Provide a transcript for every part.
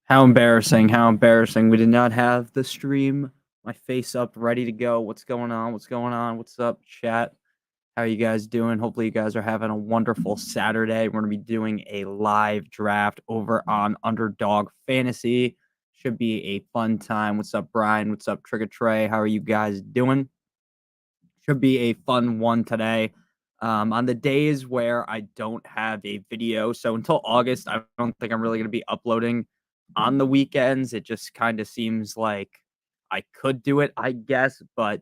How embarrassing, how embarrassing. We did not have the stream, my face up, ready to go. What's going on? What's going on? What's up, chat? How are you guys doing? Hopefully you guys are having a wonderful Saturday. We're going to be doing a live draft over on Underdog Fantasy. Should be a fun time. What's up, Brian? What's up, Trigger Trey? How are you guys doing? Should be a fun one today. On the days where I don't have a video, so until August, I don't think I'm really going to be uploading on the weekends. It just kind of seems like I could do it, I guess, but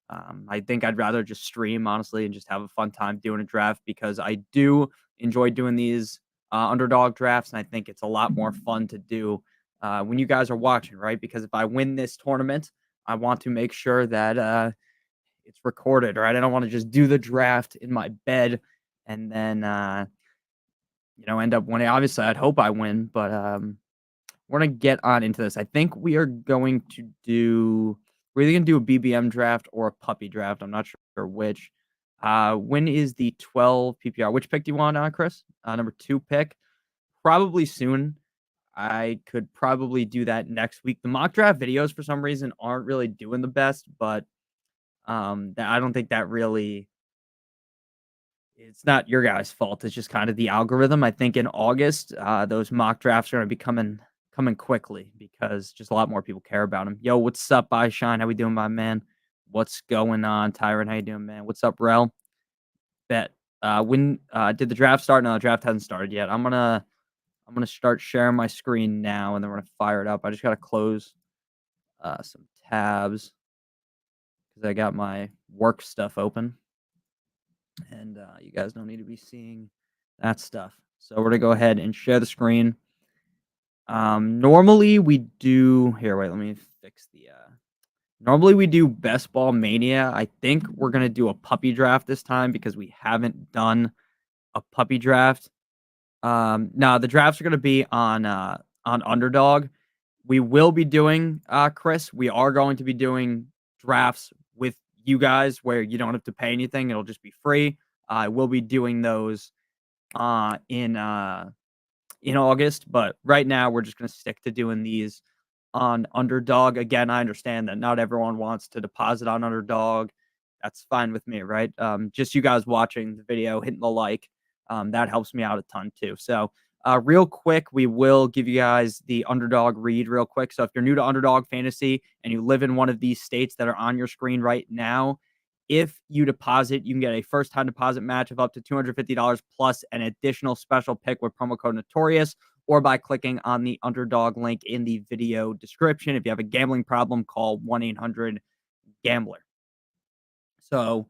I think I'd rather just stream, honestly, and just have a fun time doing a draft because I do enjoy doing these underdog drafts, and I think it's a lot more fun to do when you guys are watching, right? Because if I win this tournament, I want to make sure that it's recorded, right? I don't want to just do the draft in my bed and then end up winning. Obviously, I'd hope I win, but we're gonna get on into this. I think we are going to do we're either gonna do a BBM draft or a puppy draft. I'm not sure which. When is the 12 PPR? Which pick do you want, Chris? Number 2 pick. Probably soon. I could probably do that next week. The mock draft videos for some reason aren't really doing the best, but that I don't think that really it's not your guys' fault. It's just kind of the algorithm. I think in August, those mock drafts are going to be coming quickly because just a lot more people care about them. Yo, what's up, Shine? How we doing, my man? What's going on, Tyron? How you doing, man? What's up, Rel? Bet. When did the draft start? No, the draft hasn't started yet. I'm gonna start sharing my screen now, and then we're gonna fire it up. I just gotta close some tabs because I got my work stuff open. And you guys don't need to be seeing that stuff. So we're gonna go ahead and share the screen. Normally we do here. Wait, let me fix the. Normally we do Best Ball Mania. I think we're gonna do a puppy draft this time because we haven't done a puppy draft. No, the drafts are gonna be on Underdog. We will be doing Chris. We are going to be doing drafts with you guys where you don't have to pay anything. It'll just be free. I will be doing those in August, but right now we're just going to stick to doing these on Underdog. Again, I understand that not everyone wants to deposit on Underdog. That's fine with me, right? Just you guys watching the video, hitting the like, that helps me out a ton too. So real quick, we will give you guys the Underdog read real quick. So if you're new to Underdog Fantasy and you live in one of these states that are on your screen right now, if you deposit, you can get a first-time deposit match of up to $250 plus an additional special pick with promo code Notorious or by clicking on the Underdog link in the video description. If you have a gambling problem, call 1-800-GAMBLER. So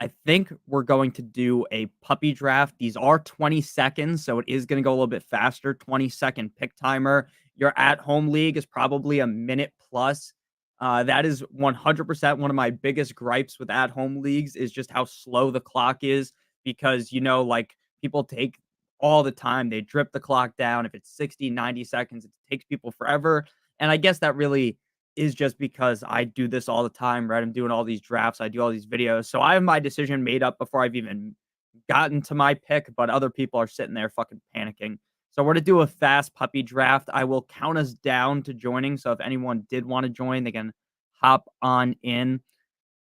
I think we're going to do a puppy draft. These are 20 seconds, so it is going to go a little bit faster. 20-second pick timer. Your at-home league is probably a minute plus. That is 100% one of my biggest gripes with at-home leagues is just how slow the clock is because, like people take all the time. They drip the clock down. If it's 60, 90 seconds, it takes people forever. And I guess that really is just because I do this all the time, right? I'm doing all these drafts. I do all these videos. So I have my decision made up before I've even gotten to my pick, but other people are sitting there fucking panicking. So we're going to do a fast puppy draft. I will count us down to joining. So if anyone did want to join, they can hop on in.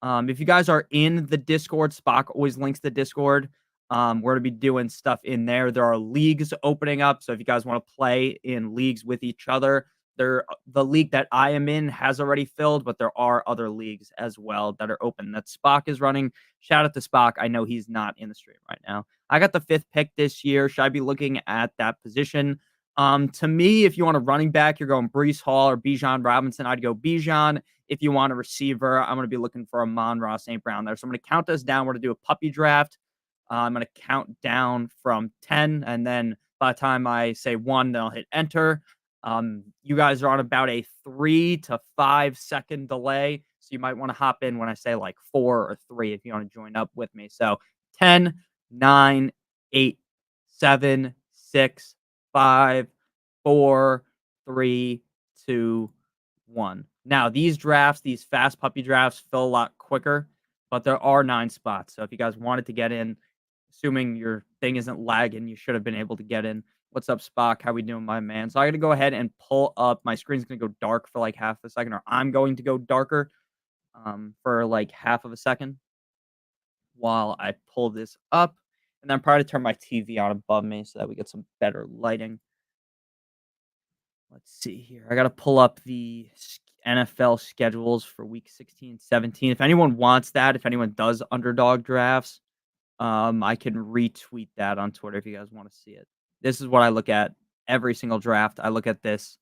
If you guys are in the Discord, Spock always links the Discord. We're going to be doing stuff in there. There are leagues opening up. So if you guys want to play in leagues with each other, the league that I am in has already filled, but there are other leagues as well that are open that Spock is running. Shout out to Spock. I know he's not in the stream right now. I got the 5th pick this year. Should I be looking at that position? To me, if you want a running back, you're going Brees Hall or Bijan Robinson. I'd go Bijan. If you want a receiver, I'm going to be looking for Amon-Ra St. Brown there. So I'm going to count us down. We're going to do a puppy draft. I'm going to count down from 10, and then by the time I say 1, then I'll hit enter. You guys are on about a 3 to 5 second delay. So you might want to hop in when I say like 4 or 3 if you want to join up with me. So 10, 9, 8, 7, 6, 5, 4, 3, 2, 1. Now, these drafts, these fast puppy drafts fill a lot quicker, but there are 9 spots. So if you guys wanted to get in, assuming your thing isn't lagging, you should have been able to get in. What's up, Spock? How we doing, my man? So I got to go ahead and pull up. My screen's going to go dark for like half a second, or I'm going to go darker for like half of a second while I pull this up. And then I'm probably to turn my TV on above me so that we get some better lighting. Let's see here. I got to pull up the NFL schedules for week 16, 17. If anyone wants that, if anyone does underdog drafts, I can retweet that on Twitter if you guys want to see it. This is what I look at every single draft. I look at this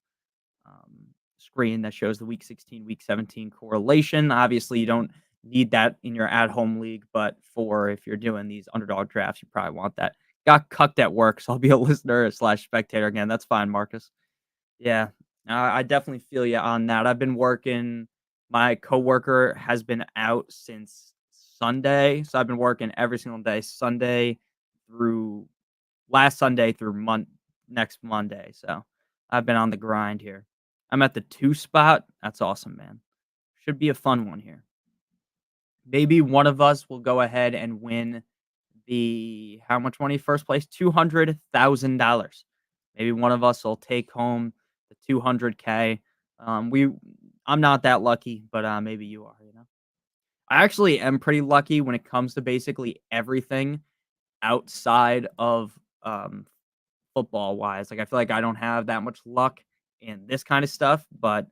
screen that shows the week 16, week 17 correlation. Obviously, you don't need that in your at-home league, but for if you're doing these underdog drafts, you probably want that. Got cucked at work, so I'll be a listener slash spectator again. That's fine, Marcus. Yeah, I definitely feel you on that. I've been working. My coworker has been out since Sunday, so I've been working every single day, Sunday through last Sunday through next Monday. So I've been on the grind here. I'm at the 2 spot. That's awesome, man. Should be a fun one here. Maybe one of us will go ahead and win the how much money first place? $200,000. Maybe one of us will take home the 200K. We I'm not that lucky, but maybe you are, you know. I actually am pretty lucky when it comes to basically everything outside of football wise. Like I feel like I don't have that much luck in this kind of stuff, but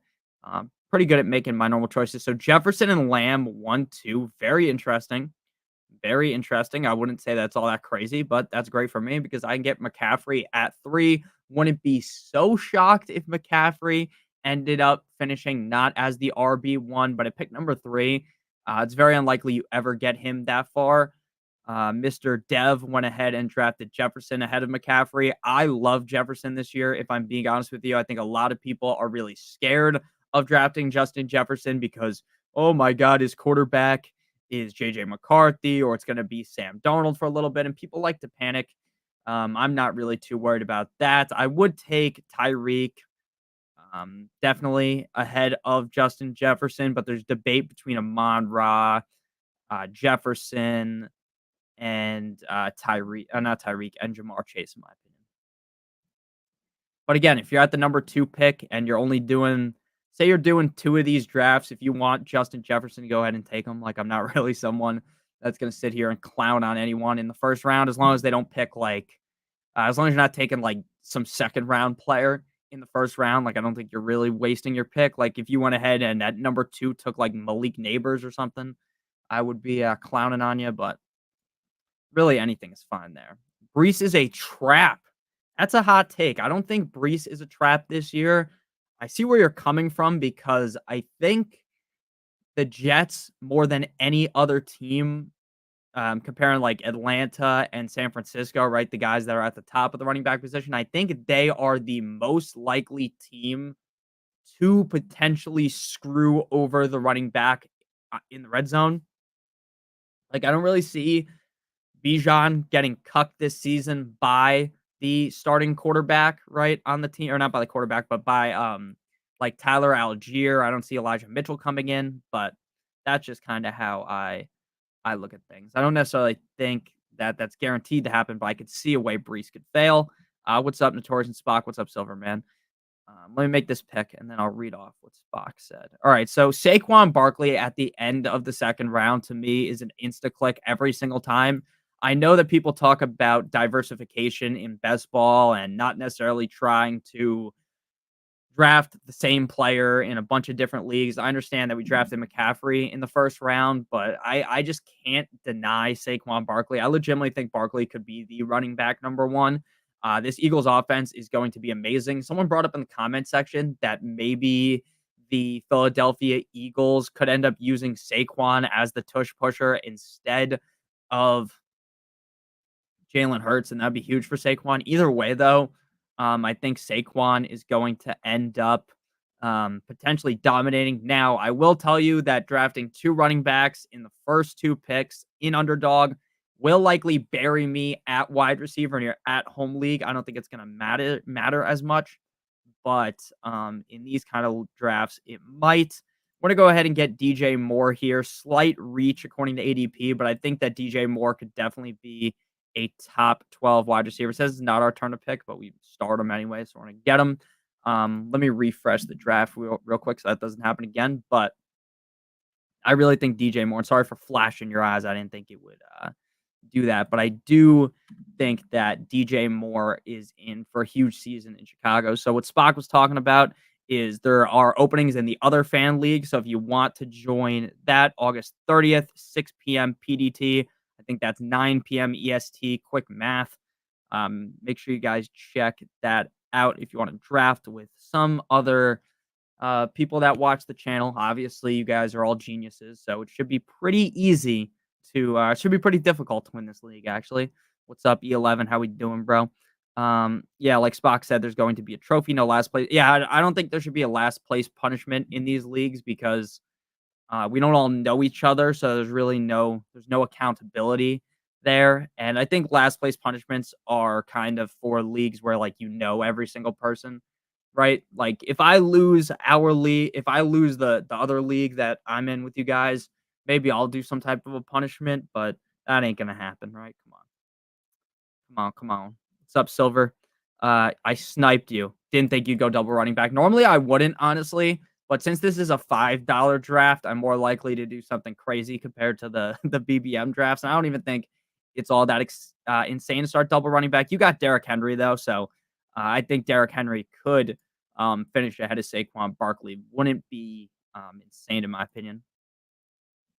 pretty good at making my normal choices. So Jefferson and Lamb 1-2, very interesting. Very interesting. I wouldn't say that's all that crazy, but that's great for me because I can get McCaffrey at 3. Wouldn't be so shocked if McCaffrey ended up finishing not as the RB1, but at pick number 3. It's very unlikely you ever get him that far. Mr. Dev went ahead and drafted Jefferson ahead of McCaffrey. I love Jefferson this year. If I'm being honest with you, I think a lot of people are really scared of drafting Justin Jefferson because, oh my God, his quarterback is JJ McCarthy or it's going to be Sam Darnold for a little bit. And people like to panic. I'm not really too worried about that. I would take Tyreek definitely ahead of Justin Jefferson, but there's debate between Amon-Ra, Jefferson, and Tyreek, not Tyreek, and Jamar Chase, in my opinion. But again, if you're at the number 2 pick and you're only doing, say you're doing 2 of these drafts, if you want Justin Jefferson, go ahead and take him. Like, I'm not really someone that's going to sit here and clown on anyone in the first round as long as they don't pick, like, as long as you're not taking, like, some second round player in the first round. Like, I don't think you're really wasting your pick. Like, if you went ahead and at number 2 took, like, Malik Neighbors or something, I would be clowning on you, but really anything is fine there. Brees is a trap. That's a hot take. I don't think Brees is a trap this year. I see where you're coming from because I think the Jets, more than any other team, comparing like Atlanta and San Francisco, right? The guys that are at the top of the running back position, I think they are the most likely team to potentially screw over the running back in the red zone. Like, I don't really see Bijan getting cucked this season by the starting quarterback, right, on the team, or not by the quarterback, but by like Tyler Algier. I don't see Elijah Mitchell coming in, but that's just kind of how I look at things. I don't necessarily think that that's guaranteed to happen, but I could see a way Brees could fail. What's up, Notorious and Spock? What's up, Silverman? Let me make this pick, and then I'll read off what Spock said. All right, so Saquon Barkley at the end of the second round, to me, is an insta-click every single time. I know that people talk about diversification in best ball and not necessarily trying to draft the same player in a bunch of different leagues. I understand that we drafted McCaffrey in the first round, but I just can't deny Saquon Barkley. I legitimately think Barkley could be the running back number 1. This Eagles offense is going to be amazing. Someone brought up in the comment section that maybe the Philadelphia Eagles could end up using Saquon as the tush pusher instead of Jalen Hurts, and that'd be huge for Saquon. Either way, though, I think Saquon is going to end up potentially dominating. Now, I will tell you that drafting 2 running backs in the first 2 picks in Underdog will likely bury me at wide receiver in your at-home league. I don't think it's going to matter as much, but in these kind of drafts, it might. I'm going to go ahead and get DJ Moore here. Slight reach according to ADP, but I think that DJ Moore could definitely be a top 12 wide receiver. It says it's not our turn to pick, but we start them anyway, so we're going to get them. Let me refresh the draft real quick so that doesn't happen again. But I really think DJ Moore. And sorry for flashing your eyes. I didn't think it would do that, but I do think that DJ Moore is in for a huge season in Chicago. So what Spock was talking about is there are openings in the other fan league. So if you want to join that, August 30th, 6 p.m. PDT. I think that's 9 p.m. EST. Quick math. Make sure you guys check that out if you want to draft with some other people that watch the channel. Obviously, you guys are all geniuses, so it should be pretty easy to should be pretty difficult to win this league, actually. What's up, E11? How we doing, bro? Yeah, like Spock said, there's going to be a trophy, no last place. Yeah, I don't think there should be a last place punishment in these leagues because we don't all know each other, so there's no accountability there. And I think last place punishments are kind of for leagues where like every single person, right? Like if I lose our league, if I lose the other league that I'm in with you guys, maybe I'll do some type of a punishment, but that ain't gonna happen, right? Come on. Come on. What's up, Silver? I sniped you. Didn't think you'd go double running back. Normally, I wouldn't, honestly. But since this is a $5 draft, I'm more likely to do something crazy compared to the the BBM drafts. And I don't even think it's all that insane to start double running back. You got Derrick Henry though, so I think Derrick Henry could finish ahead of Saquon Barkley. Wouldn't be insane in my opinion.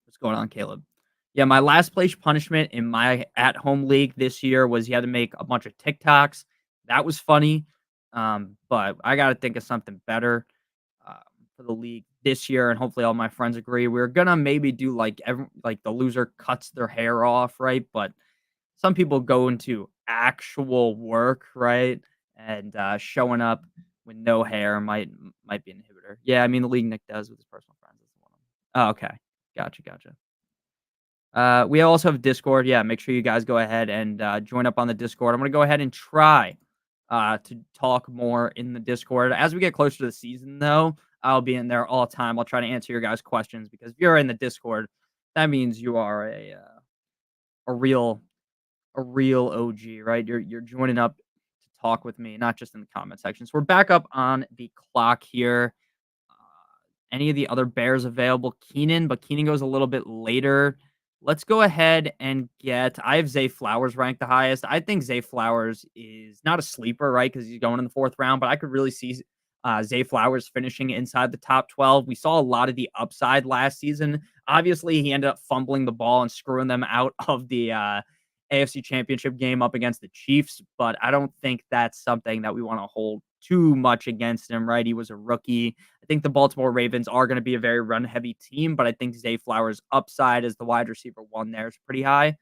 What's going on, Caleb? Yeah, my last place punishment in my at-home league this year was you had to make a bunch of TikToks. That was funny, but I got to think of something better um, for the league this year, and hopefully all my friends agree. We're gonna maybe do like the loser cuts their hair off, right? But some people go into actual work, right? And showing up with no hair might be an inhibitor. Yeah, I mean the league Nick does with his personal friends. That's the one. Oh, okay, gotcha. We also have Discord. Yeah, make sure you guys go ahead and join up on the Discord. I'm gonna go ahead and try to talk more in the Discord as we get closer to the season. Though I'll be in there all the time. I'll try to answer your guys' questions because if you're in the Discord, that means you are a real OG, right? You're joining up to talk with me, not just in the comment section. So we're back up on the clock here. Any of the other Bears available? Keenan, but Keenan goes a little bit later. Let's go ahead and I have Zay Flowers ranked the highest. I think Zay Flowers is not a sleeper, right? Because he's going in the fourth round, but I could really see Zay Flowers finishing inside the top 12. We saw a lot of the upside last season. Obviously, he ended up fumbling the ball and screwing them out of the AFC Championship game up against the Chiefs, but I don't think that's something that we want to hold too much against him, right? He was a rookie. I think the Baltimore Ravens are going to be a very run-heavy team, but I think Zay Flowers' upside as the wide receiver one there is pretty high.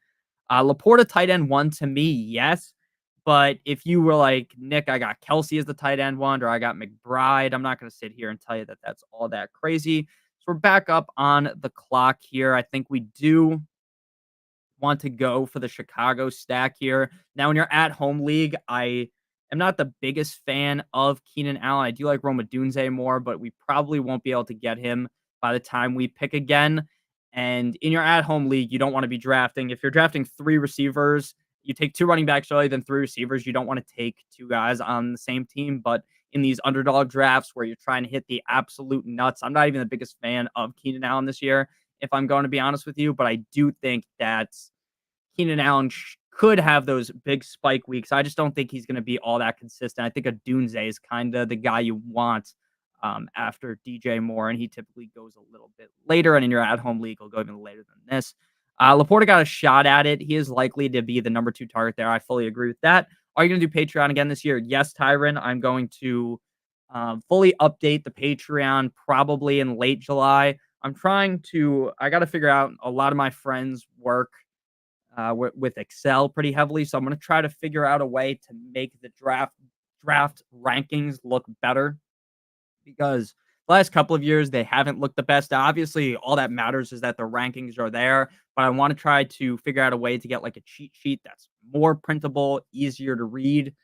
Laporta tight end one to me, yes. But if you were like, Nick, I got Kelsey as the tight end one, or I got McBride, I'm not going to sit here and tell you that that's all that crazy. So we're back up on the clock here. I think we do want to go for the Chicago stack here. Now, in your at-home league, I am not the biggest fan of Keenan Allen. I do like Roma Dunze more, but we probably won't be able to get him by the time we pick again. And in your at-home league, you don't want to be drafting. If you're drafting 3 receivers, you take 2 running backs early, then 3 receivers. You don't want to take 2 guys on the same team. But in these underdog drafts where you're trying to hit the absolute nuts, I'm not even the biggest fan of Keenan Allen this year, if I'm going to be honest with you. But I do think that Keenan Allen could have those big spike weeks. I just don't think he's going to be all that consistent. I think a Dunze is kind of the guy you want after DJ Moore, and he typically goes a little bit later. And in your at-home league, he'll go even later than this. Laporta got a shot at it. He is likely to be the number 2 target there. I fully agree with that. Are you going to do Patreon again this year? Yes, Tyron. I'm going to fully update the Patreon probably in late July. I got to figure out a lot of my friends work with Excel pretty heavily. So I'm going to try to figure out a way to make the draft rankings look better because the last couple of years they haven't looked the best. Obviously, all that matters is that the rankings are there, but I want to try to figure out a way to get like a cheat sheet that's more printable, easier to read.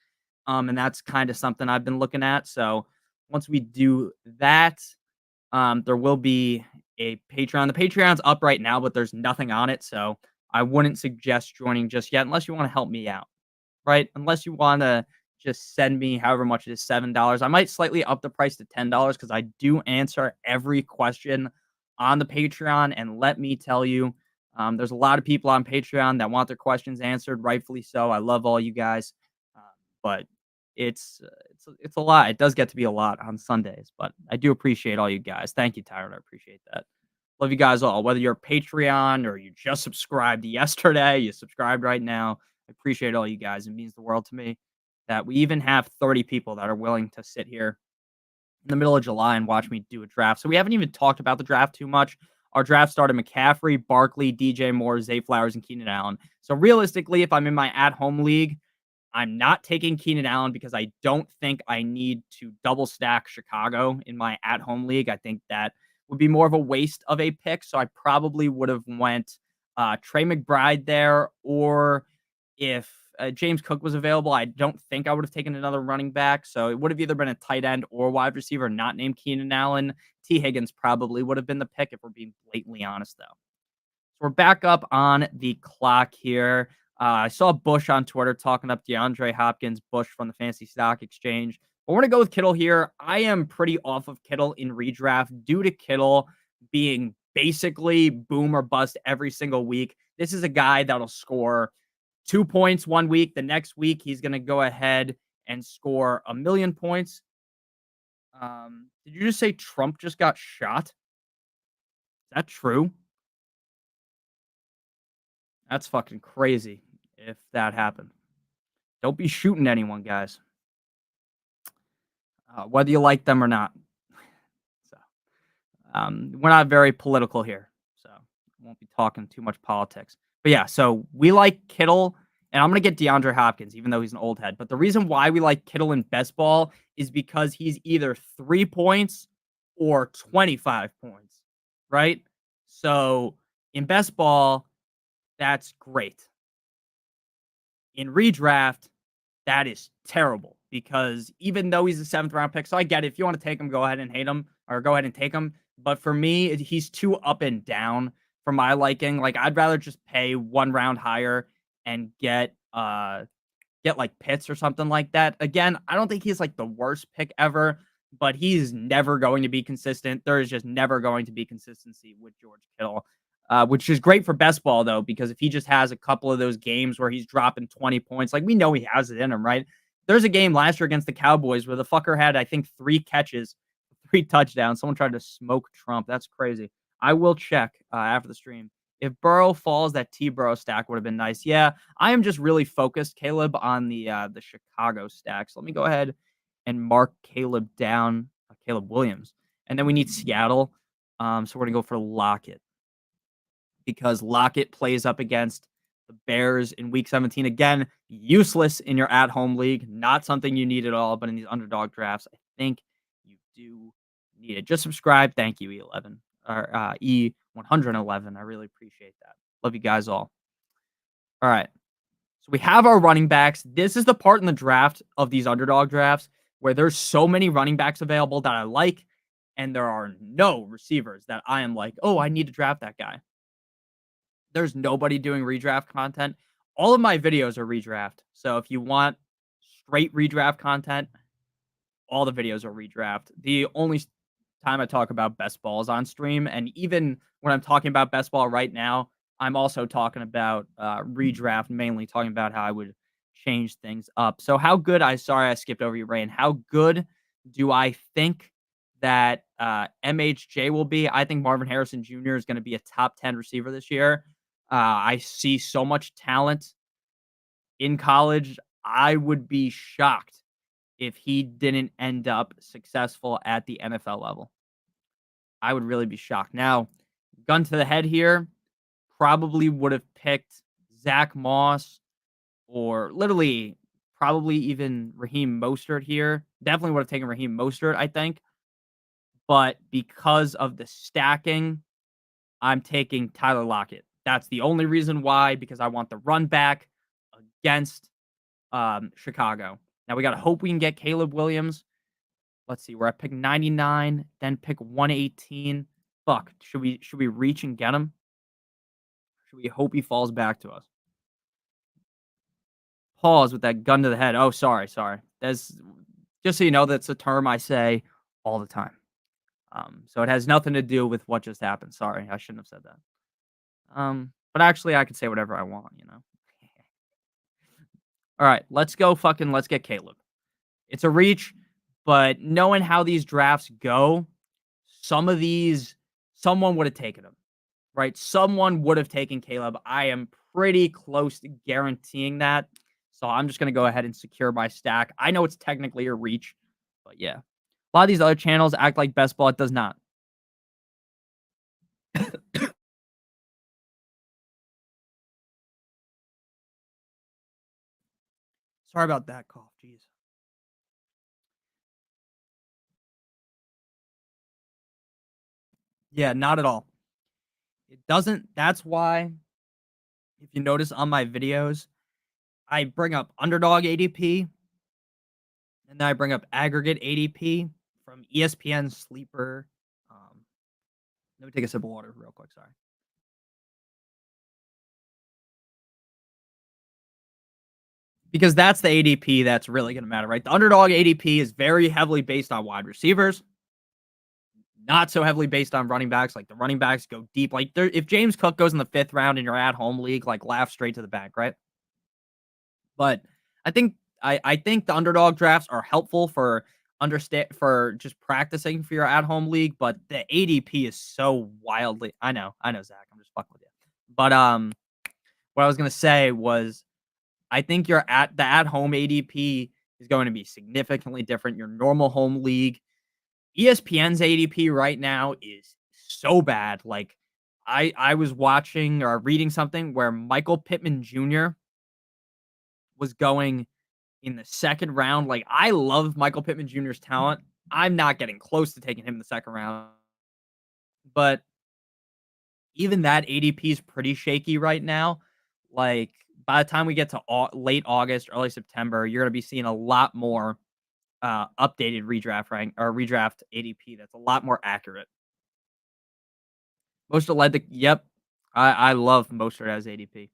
And that's kind of something I've been looking at. So once we do that, there will be a Patreon. The Patreon's up right now, but there's nothing on it. So I wouldn't suggest joining just yet unless you want to help me out, right? Unless you want to just send me however much it is, $7. I might slightly up the price to $10 because I do answer every question on the Patreon. And let me tell you, there's a lot of people on Patreon that want their questions answered, rightfully so. I love all you guys, um, but it's a lot. It does get to be a lot on Sundays, but I do appreciate all you guys. Thank you, Tyron. I appreciate that. Love you guys all. Whether you're a Patreon or you just subscribed yesterday, you subscribed right now. I appreciate all you guys. It means the world to me that we even have 30 people that are willing to sit here in the middle of July and watch me do a draft. So we haven't even talked about the draft too much. Our draft started McCaffrey, Barkley, DJ Moore, Zay Flowers, and Keenan Allen. So realistically, if I'm in my at-home league, I'm not taking Keenan Allen because I don't think I need to double stack Chicago in my at-home league. I think that would be more of a waste of a pick. So I probably would have went Trey McBride there, or if James Cook was available, I don't think I would have taken another running back. So it would have either been a tight end or wide receiver, not named Keenan Allen. T. Higgins probably would have been the pick if we're being blatantly honest, though. So we're back up on the clock here. I saw Bush on Twitter talking up DeAndre Hopkins, Bush from the Fantasy Stock Exchange. But we're going to go with Kittle here. I am pretty off of Kittle in redraft due to Kittle being basically boom or bust every single week. This is a guy that'll score 2 points one week. The next week, he's going to go ahead and score 1,000,000 points. Did you just say Trump just got shot? Is that true? That's fucking crazy if that happened. Don't be shooting anyone, guys. Whether you like them or not. So, we're not very political here, so won't be talking too much politics. But yeah, so we like Kittle, and I'm gonna get DeAndre Hopkins, even though he's an old head. But the reason why we like Kittle in best ball is because he's either 3 points or 25 points, right? So in best ball, that's great. In redraft, that is terrible because even though he's a 7th round pick, so I get it. If you want to take him, go ahead and hate him or go ahead and take him. But for me, he's too up and down for my liking. Like I'd rather just pay 1 round higher and get like Pitts or something like that. Again, I don't think he's like the worst pick ever, but he's never going to be consistent. There is just never going to be consistency with George Kittle. Which is great for best ball, though, because if he just has a couple of those games where he's dropping 20 points, like we know he has it in him, right? There's a game last year against the Cowboys where the fucker had, I think, 3 catches, 3 touchdowns. Someone tried to smoke Trump. That's crazy. I will check after the stream. If Burrow falls, that T Burrow stack would have been nice. Yeah, I am just really focused, Caleb, on the Chicago stack. So let me go ahead and mark Caleb down, Caleb Williams. And then we need Seattle. So we're going to go for Lockett, because Lockett plays up against the Bears in week 17. Again, useless in your at-home league. Not something you need at all, but in these underdog drafts, I think you do need it. Just subscribe. Thank you, E11 or E111. I really appreciate that. Love you guys all. All right. So we have our running backs. This is the part in the draft of these underdog drafts where there's so many running backs available that I like, and there are no receivers that I am like, oh, I need to draft that guy. There's nobody doing redraft content. All of my videos are redraft. So if you want straight redraft content, all the videos are redraft. The only time I talk about best ball is on stream. And even when I'm talking about best ball right now, I'm also talking about redraft, mainly talking about how I would change things up. So sorry I skipped over you, Rain. How good do I think that MHJ will be? I think Marvin Harrison Jr. is going to be a top 10 receiver this year. I see so much talent in college. I would be shocked if he didn't end up successful at the NFL level. I would really be shocked. Now, gun to the head here, probably would have picked Zach Moss or literally probably even Raheem Mostert here. Definitely would have taken Raheem Mostert, I think. But because of the stacking, I'm taking Tyler Lockett. That's the only reason why, because I want the run back against Chicago. Now we got to hope we can get Caleb Williams. Let's see. We're at pick 99, then pick 118. Fuck. Should we reach and get him? Should we hope he falls back to us? Pause with that gun to the head. Oh, sorry. That's just so you know, that's a term I say all the time. So it has nothing to do with what just happened. Sorry, I shouldn't have said that. But actually, I can say whatever I want, you know? All right, let's get Caleb. It's a reach, but knowing how these drafts go, some of these, someone would have taken him, right? Someone would have taken Caleb. I am pretty close to guaranteeing that. So I'm just going to go ahead and secure my stack. I know it's technically a reach, but yeah. A lot of these other channels act like best ball. It does not. Sorry about that cough. Jeez. Yeah, not at all. It doesn't. That's why, if you notice on my videos, I bring up underdog ADP and then I bring up aggregate ADP from ESPN Sleeper. Um, Let me take a sip of water real quick. Sorry. Because that's the ADP that's really going to matter, right? The underdog ADP is very heavily based on wide receivers, not so heavily based on running backs. Like the running backs go deep. Like if James Cook goes in the 5th round in your at home league, like laugh straight to the bank, right? But I think I think the underdog drafts are helpful for understand for just practicing for your at home league. But the ADP is so wildly. I know, Zach. I'm just fucking with you. But what I was gonna say was I think the at home ADP is going to be significantly different. Your normal home league, ESPN's ADP right now is so bad. Like I was watching or reading something where Michael Pittman Jr. was going in the 2nd round. Like I love Michael Pittman Jr.'s talent. I'm not getting close to taking him in the 2nd round, but even that ADP is pretty shaky right now. Like by the time we get to late August, early September, you're going to be seeing a lot more updated redraft rank or redraft ADP that's a lot more accurate. Most led the yep. I love Mostert as ADP.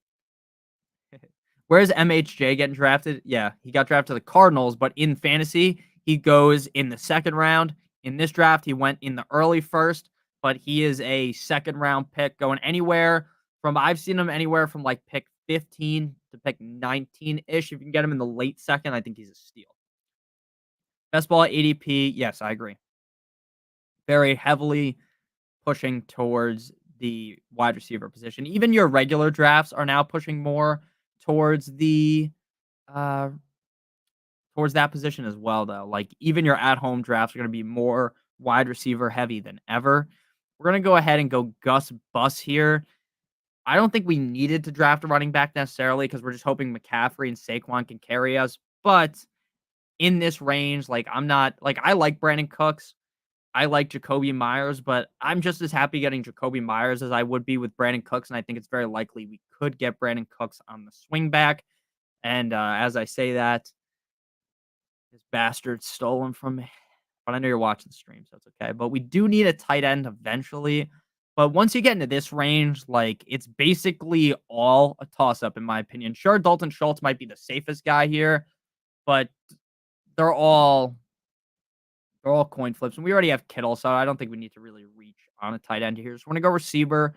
Where's MHJ getting drafted? Yeah, he got drafted to the Cardinals, but in fantasy, he goes in the 2nd round. In this draft, he went in the early 1st, but he is a 2nd round pick going anywhere from I've seen him anywhere from like pick 15 to pick 19-ish. If you can get him in the late 2nd, I think he's a steal. Best ball ADP, yes, I agree. Very heavily pushing towards the wide receiver position. Even your regular drafts are now pushing more towards the uh towards that position as well though. Like even your at-home drafts are going to be more wide receiver heavy than ever. We're going to go ahead and go Gus Bus here. I don't think we needed to draft a running back necessarily because we're just hoping McCaffrey and Saquon can carry us. But in this range, like I'm not like I like Brandon Cooks. I like Jacoby Myers, but I'm just as happy getting Jacoby Myers as I would be with Brandon Cooks, and I think it's very likely we could get Brandon Cooks on the swing back. And as I say that, this bastard stole him from me. But I know you're watching the stream, so it's okay. But we do need a tight end eventually. But once you get into this range, like it's basically all a toss up, in my opinion. Sure, Dalton Schultz might be the safest guy here, but they're all they're all coin flips, and we already have Kittle, so I don't think we need to really reach on a tight end here. So we're gonna go receiver.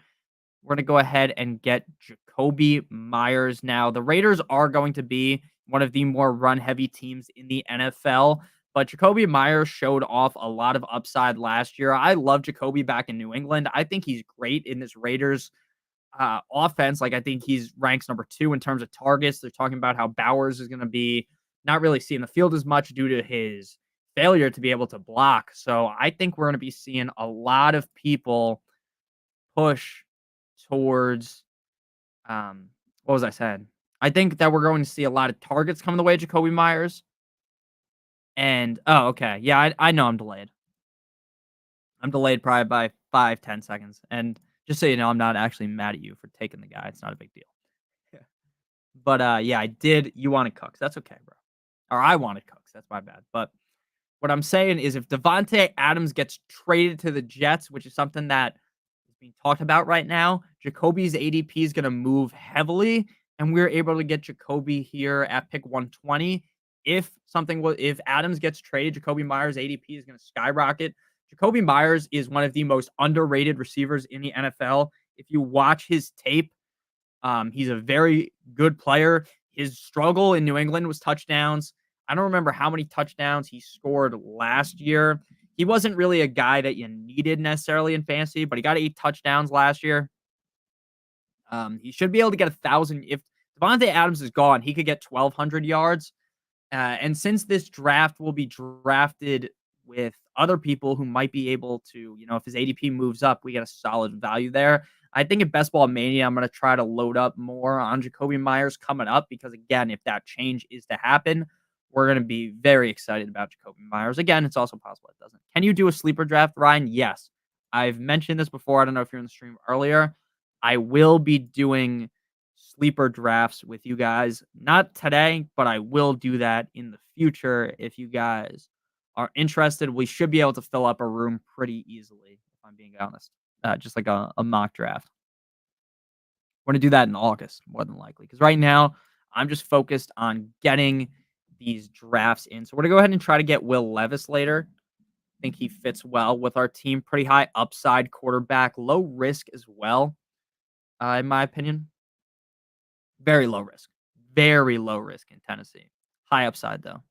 We're gonna go ahead and get Jacoby Myers. Now, the Raiders are going to be one of the more run-heavy teams in the NFL, but Jacoby Myers showed off a lot of upside last year. I love Jacoby back in New England. I think he's great in this Raiders offense. Like I think he's ranks number 2 in terms of targets. They're talking about how Bowers is going to be not really seeing the field as much due to his failure to be able to block. So I think we're going to be seeing a lot of people push towards what was I said? I think that we're going to see a lot of targets coming the way of Jacoby Myers. And oh, okay. Yeah, I know I'm delayed. I'm delayed probably by 5-10 seconds. And just so you know, I'm not actually mad at you for taking the guy. It's not a big deal. Yeah. But yeah, I did. You wanted Cooks. That's okay, bro. Or I wanted Cooks. That's my bad. But what I'm saying is if Devontae Adams gets traded to the Jets, which is something that is being talked about right now. Jacoby's ADP is going to move heavily, and we're able to get Jacoby here at pick 120. If Adams gets traded, Jacoby Myers' ADP is going to skyrocket. Jacoby Myers is one of the most underrated receivers in the NFL. If you watch his tape, he's a very good player. His struggle in New England was touchdowns. I don't remember how many touchdowns he scored last year. He wasn't really a guy that you needed necessarily in fantasy, but he got 8 touchdowns last year. He should be able to get 1,000. If Devontae Adams is gone, he could get 1,200 yards. And since this draft will be drafted with other people who might be able to, if his ADP moves up, we get a solid value there. I think in Best Ball Mania, I'm going to try to load up more on Jacoby Myers coming up because, again, if that change is to happen, we're going to be very excited about Jacoby Myers. Again, it's also possible it doesn't. Can you do a sleeper draft, Ryan? Yes. I've mentioned this before. I don't know if you're in the stream earlier. I will be doing sleeper drafts with you guys. Not today, but I will do that in the future. If you guys are interested, we should be able to fill up a room pretty easily, if I'm being honest. Just like a mock draft. We're going to do that in August, more than likely. Because right now, I'm just focused on getting these drafts in. So we're going to go ahead and try to get Will Levis later. I think he fits well with our team. Pretty high upside quarterback. Low risk as well, in my opinion. Very low risk. Very low risk in Tennessee. High upside, though.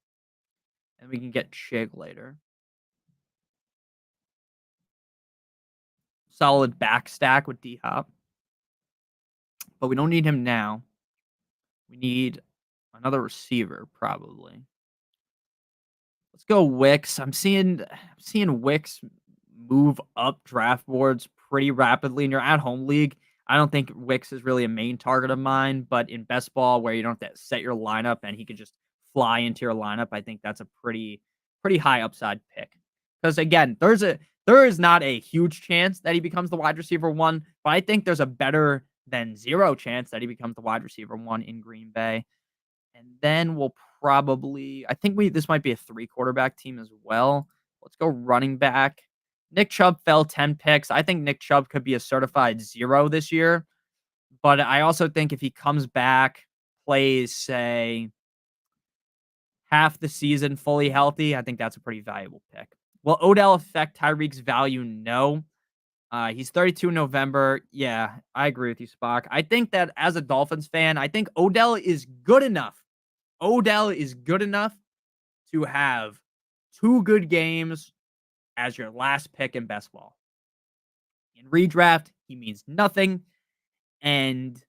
And we can get Chig later. Solid back stack with D-Hop. But we don't need him now. We need another receiver, probably. Let's go Wicks. I'm seeing Wicks move up draft boards pretty rapidly in your at-home league. I don't think Wicks is really a main target of mine, but in best ball where you don't have to set your lineup and he could just fly into your lineup, I think that's a pretty high upside pick. Because again, there is not a huge chance that he becomes the wide receiver 1, but I think there's a better than 0 chance that he becomes the wide receiver 1 in Green Bay. And then we'll probably, I think this might be a 3 quarterback team as well. Let's go running back. Nick Chubb fell 10 picks. I think Nick Chubb could be a certified 0 this year. But I also think if he comes back, plays, say, half the season fully healthy, I think that's a pretty valuable pick. Will Odell affect Tyreek's value? No. He's 32 in November. Yeah, I agree with you, Spock. I think that as a Dolphins fan, I think Odell is good enough. Odell is good enough to have 2 good games as your last pick in best ball. In redraft, he means nothing. And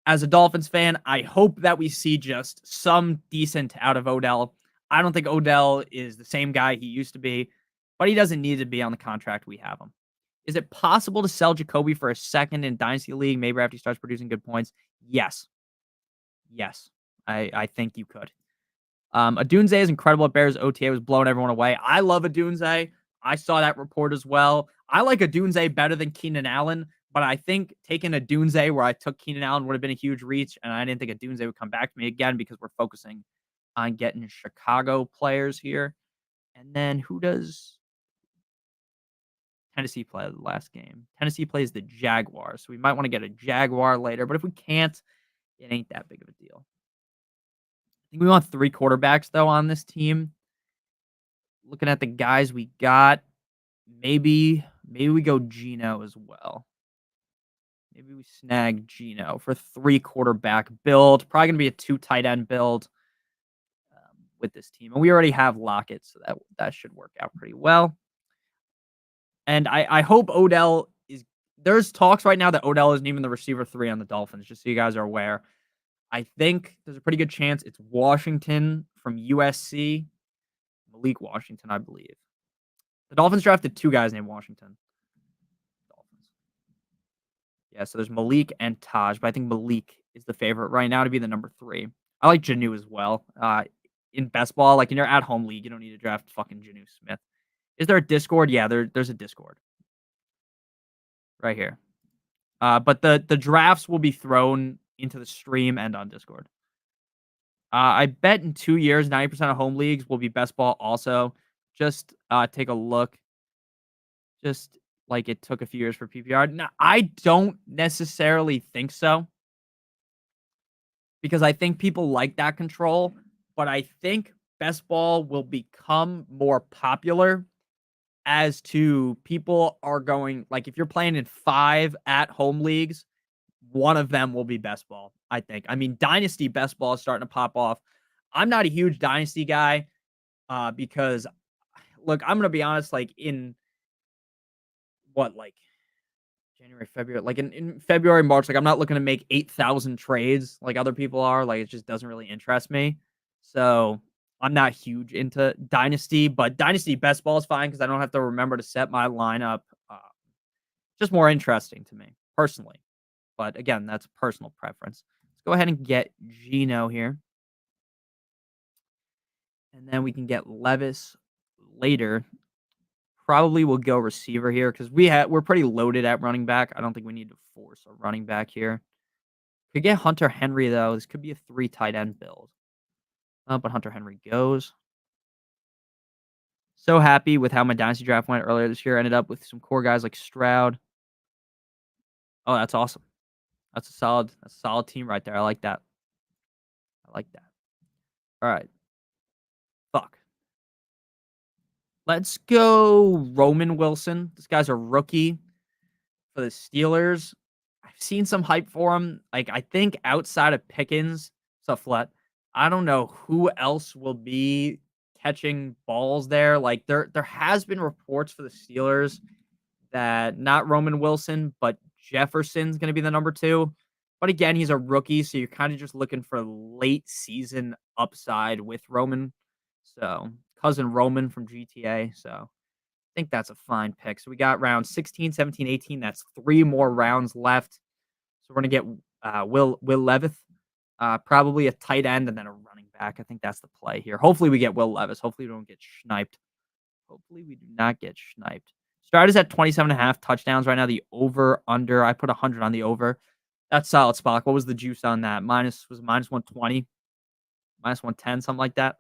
as a Dolphins fan, I hope that we see just some decent out of Odell. I don't think Odell is the same guy he used to be, but he doesn't need to be on the contract we have him. Is it possible to sell Jacoby for a second in Dynasty League, maybe after he starts producing good points? Yes. Yes, I think you could. Adunze is incredible at Bears. OTA was blowing everyone away. I love Adunze. I saw that report as well. I like Adunze better than Keenan Allen, but I think taking Adunze where I took Keenan Allen would have been a huge reach, and I didn't think Adunze would come back to me again because we're focusing on getting Chicago players here. And then who does Tennessee play the last game? Tennessee plays the Jaguars, so we might want to get a Jaguar later, but if we can't, it ain't that big of a deal. I think we want 3 quarterbacks, though, on this team. Looking at the guys we got, maybe we go Geno as well. Maybe we snag Geno for 3 quarterback build. Probably going to be a 2 tight end build with this team. And we already have Lockett, so that should work out pretty well. And I hope Odell is... There's talks right now that Odell isn't even the receiver 3 on the Dolphins, just so you guys are aware. I think there's a pretty good chance it's Washington from USC. Malik Washington, I believe. The Dolphins drafted 2 guys named Washington. Dolphins. Yeah, so there's Malik and Taj, but I think Malik is the favorite right now to be the number 3. I like Janu as well. In best ball, like in your at-home league, you don't need to draft fucking Janu Smith. Is there a Discord? Yeah, there's a Discord. Right here. But the drafts will be thrown into the stream and on Discord. I bet in 2 years, 90% of home leagues will be best ball also. Just take a look. Just like it took a few years for PPR. No, I don't necessarily think so because I think people like that control, but I think best ball will become more popular as to people are going like if you're playing in 5 at home leagues, one of them will be best ball, I think. I mean, dynasty best ball is starting to pop off. I'm not a huge dynasty guy because look, I'm going to be honest like in what like January, February, like in February, March, like I'm not looking to make 8,000 trades like other people are. Like it just doesn't really interest me. So I'm not huge into Dynasty, but Dynasty Best Ball is fine because I don't have to remember to set my lineup. Just more interesting to me personally. But again, that's personal preference. Let's go ahead and get Gino here. And then we can get Levis later. Probably will go receiver here because we're pretty loaded at running back. I don't think we need to force a running back here. Could get Hunter Henry though. This could be a 3 tight end build. But Hunter Henry goes. So happy with how my dynasty draft went earlier this year. Ended up with some core guys like Stroud. Oh, that's awesome. That's a solid team right there. I like that. I like that. All right. Fuck. Let's go Roman Wilson. This guy's a rookie for the Steelers. I've seen some hype for him. Like I think outside of Pickens, Flet, I don't know who else will be catching balls there. Like there has been reports for the Steelers that not Roman Wilson, but Jefferson's going to be the number 2. But again, he's a rookie, so you're kind of just looking for late season upside with Roman. So, cousin Roman from GTA. So, I think that's a fine pick. So, we got rounds 16, 17, 18. That's 3 more rounds left. So, we're going to get Will Levis, probably a tight end and then a running back. I think that's the play here. Hopefully, we get Will Levis. Hopefully, we don't get sniped. Hopefully, we do not get sniped. Start is at 27.5 touchdowns right now. The over under. I put 100 on the over. That's solid spot. What was the juice on that? Was minus 120, minus 110, something like that.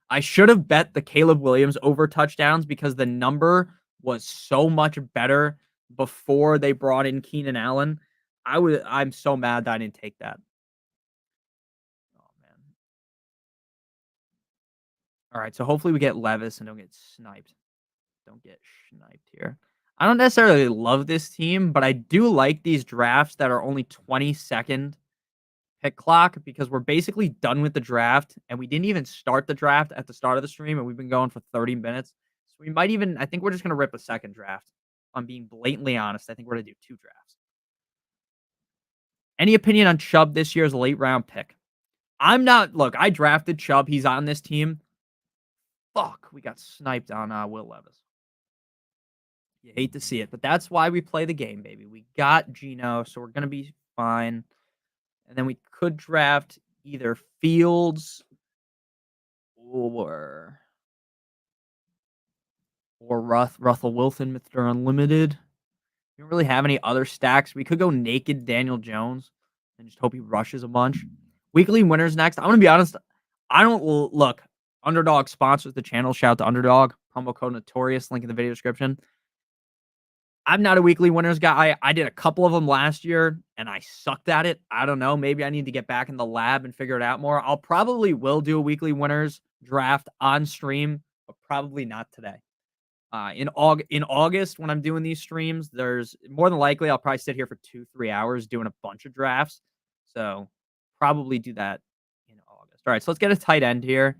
I should have bet the Caleb Williams over touchdowns because the number was so much better before they brought in Keenan Allen. I'm so mad that I didn't take that. Oh man. All right, so hopefully we get Levis and don't get sniped. Don't get sniped here. I don't necessarily love this team, but I do like these drafts that are only 20-second pick clock because we're basically done with the draft and we didn't even start the draft at the start of the stream and we've been going for 30 minutes. So we might even, I think we're just going to rip a second draft. If I'm being blatantly honest. I think we're going to do 2 drafts. Any opinion on Chubb this year's late round pick? Look, I drafted Chubb. He's on this team. Fuck, we got sniped on Will Levis. You hate to see it, but that's why we play the game, baby. We got Gino, so we're going to be fine. And then we could draft either Fields or Russell Wilson, Mr. Unlimited. We don't really have any other stacks. We could go naked Daniel Jones and just hope he rushes a bunch. Weekly winners next. I'm going to be honest. I don't look. Underdog sponsors the channel. Shout out to Underdog. Promo code Notorious. Link in the video description. I'm not a weekly winners guy. I did a couple of them last year and I sucked at it. I don't know. Maybe I need to get back in the lab and figure it out more. I'll probably will do a weekly winners draft on stream, but probably not today. In August, when I'm doing these streams, there's more than likely I'll probably sit here for 2-3 hours doing a bunch of drafts. So probably do that in August. All right, so let's get a tight end here.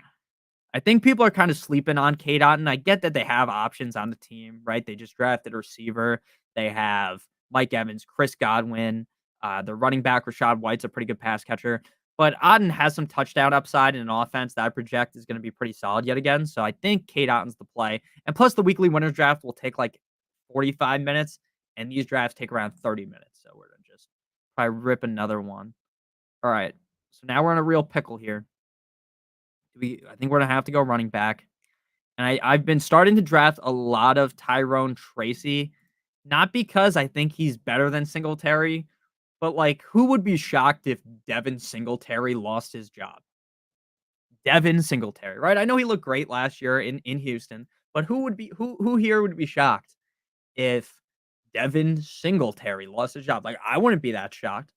I think people are kind of sleeping on K. Dotton. I get that they have options on the team, right? They just drafted a receiver. They have Mike Evans, Chris Godwin. The running back, Rashad White's a pretty good pass catcher. But Auden has some touchdown upside in an offense that I project is going to be pretty solid yet again. So I think K. Dotton's the play. And plus, the weekly winners draft will take like 45 minutes, and these drafts take around 30 minutes. So we're going to just probably rip another one. All right. So now we're in a real pickle here. I think we're going to have to go running back. And I've been starting to draft a lot of Tyrone Tracy, not because I think he's better than Singletary, but like who would be shocked if Devin Singletary lost his job? Devin Singletary, right? I know he looked great last year in Houston, but who here would be shocked if Devin Singletary lost his job. Like, I wouldn't be that shocked.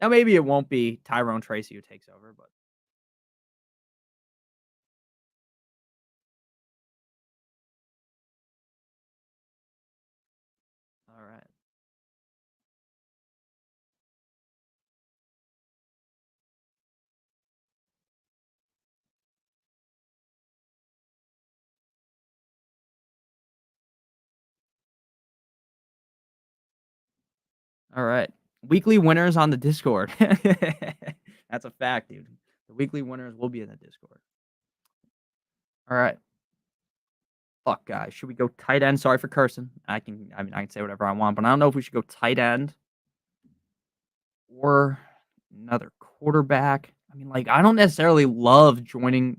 Now, maybe it won't be Tyrone Tracy who takes over, but all right. All right. Weekly winners on the Discord. That's a fact, dude. The weekly winners will be in the Discord. All right. Fuck, guys. Should we go tight end? Sorry for cursing. I can say whatever I want, but I don't know if we should go tight end or another quarterback. I mean, like, I don't necessarily love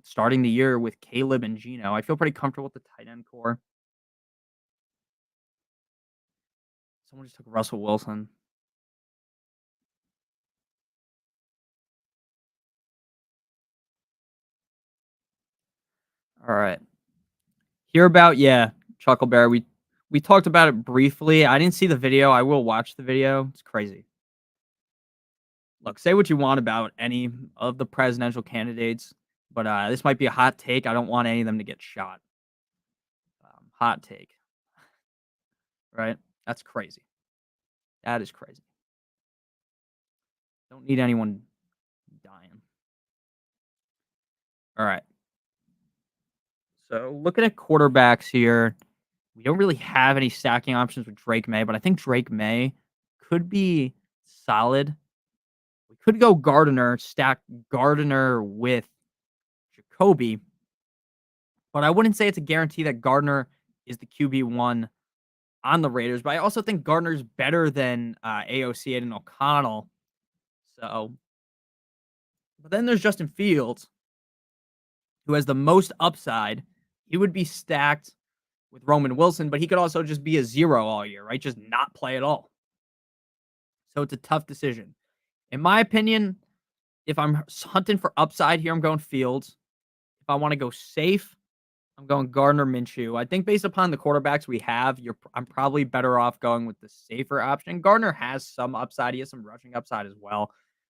starting the year with Caleb and Gino. I feel pretty comfortable with the tight end core. Someone just took Russell Wilson. All right. Hear about, yeah, Chuckle Bear. We talked about it briefly. I didn't see the video. I will watch the video. It's crazy. Look, say what you want about any of the presidential candidates, but this might be a hot take. I don't want any of them to get shot. Hot take, right? That's crazy. That is crazy. Don't need anyone dying. All right. So looking at quarterbacks here, we don't really have any stacking options with Drake May, but I think Drake May could be solid. We could go Gardner, stack Gardner with Jacoby, but I wouldn't say it's a guarantee that Gardner is the QB1 on the Raiders. But I also think Gardner's better than AOC and O'Connell. So, but then there's Justin Fields, who has the most upside. He would be stacked with Roman Wilson, but he could also just be a zero all year, right? Just not play at all. So it's a tough decision. In my opinion, if I'm hunting for upside here, I'm going Fields. If I want to go safe, I'm going Gardner Minshew. I think based upon the quarterbacks we have, I'm probably better off going with the safer option. Gardner has some upside. He has some rushing upside as well.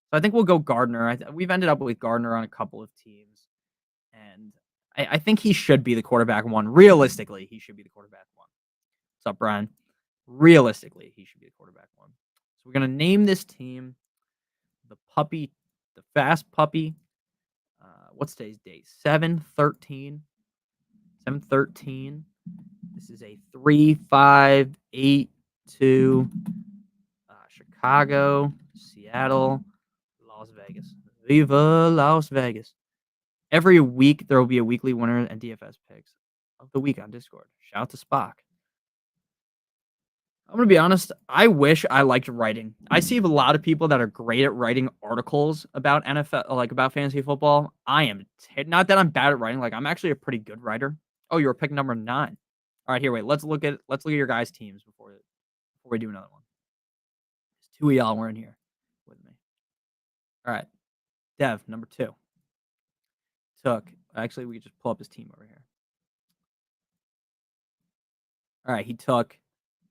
So I think we'll go Gardner. We've ended up with Gardner on a couple of teams. And I think he should be the quarterback one. Realistically, he should be the quarterback one. What's up, Brian? Realistically, he should be the quarterback one. So we're going to name this team the Fast Puppy. What's today's date? 7/13. 7/13. This is a 3-5-8-2. Chicago, Seattle, Las Vegas. Viva Las Vegas. Every week there will be a weekly winner and DFS picks of the week on Discord. Shout out to Spock. I'm gonna be honest. I wish I liked writing. I see a lot of people that are great at writing articles about NFL, like about fantasy football. I am not that I'm bad at writing. Like, I'm actually a pretty good writer. Oh, you were pick number 9. All right, here. Wait. Let's look at your guys' teams before we do another one. There's 2 of y'all were in here with me. All right, Dev number 2 took. Actually, we could just pull up his team over here. All right, he took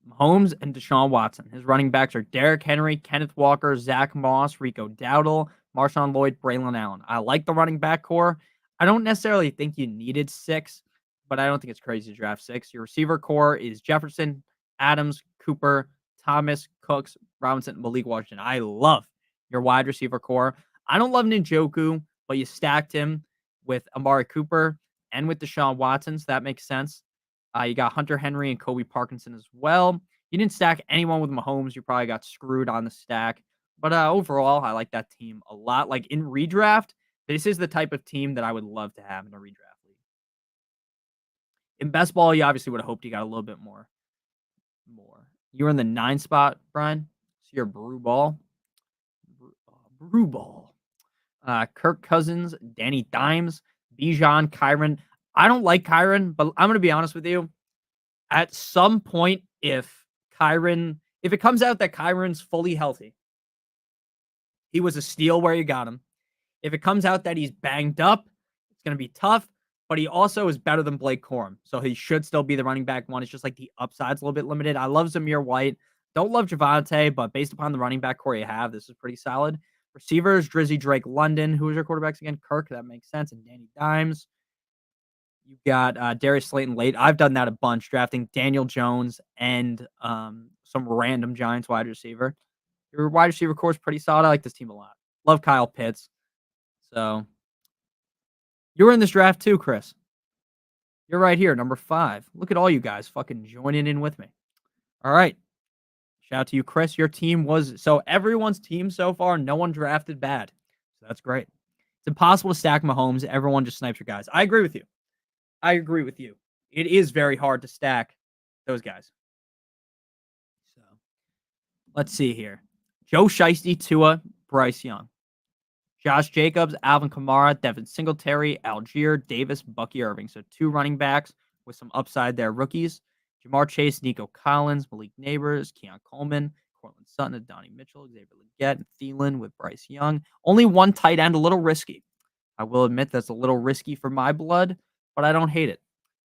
Mahomes and Deshaun Watson. His running backs are Derrick Henry, Kenneth Walker, Zach Moss, Rico Dowdle, Marshawn Lloyd, Braylon Allen. I like the running back core. I don't necessarily think you needed 6, but I don't think it's crazy to draft 6. Your receiver core is Jefferson, Adams, Cooper, Thomas, Cooks, Robinson, Malik Washington. I love your wide receiver core. I don't love Njoku, but you stacked him with Amari Cooper and with Deshaun Watson, so that makes sense. You got Hunter Henry and Kobe Parkinson as well. You didn't stack anyone with Mahomes. You probably got screwed on the stack. But overall, I like that team a lot. Like, in redraft, this is the type of team that I would love to have in a redraft league. In best ball, you obviously would have hoped you got a little bit more. You're in the 9 spot, Brian. So you're Brew Ball. Brew Ball. Kirk Cousins, Danny Dimes, Bijan, Kyron. I don't like Kyron, but I'm going to be honest with you. At some point, if it comes out that Kyron's fully healthy, he was a steal where you got him. If it comes out that he's banged up, it's going to be tough. but he also is better than Blake Corum. So he should still be the running back one. It's just like the upside's a little bit limited. I love Zamir White. Don't love Javante, but based upon the running back core you have, this is pretty solid. Receivers, Drizzy Drake London. Who is your quarterbacks again? Kirk, that makes sense. And Danny Dimes. You got Darius Slayton late. I've done that a bunch, drafting Daniel Jones and some random Giants wide receiver. Your wide receiver core is pretty solid. I like this team a lot. Love Kyle Pitts. So you were in this draft too, Chris. You're right here, number 5. Look at all you guys fucking joining in with me. All right. Shout out to you, Chris. Your team was so everyone's team so far, no one drafted bad. So that's great. It's impossible to stack Mahomes. Everyone just snipes your guys. I agree with you. I agree with you. It is very hard to stack those guys. So let's see here. Joe Shiesty, Tua, Bryce Young. Josh Jacobs, Alvin Kamara, Devin Singletary, Algier Davis, Bucky Irving. So 2 running backs with some upside there. Rookies. Jamar Chase, Nico Collins, Malik Neighbors, Keon Coleman, Cortland Sutton, Donnie Mitchell, Xavier Legette, and Thielen with Bryce Young. Only 1 tight end, a little risky. I will admit that's a little risky for my blood, but I don't hate it.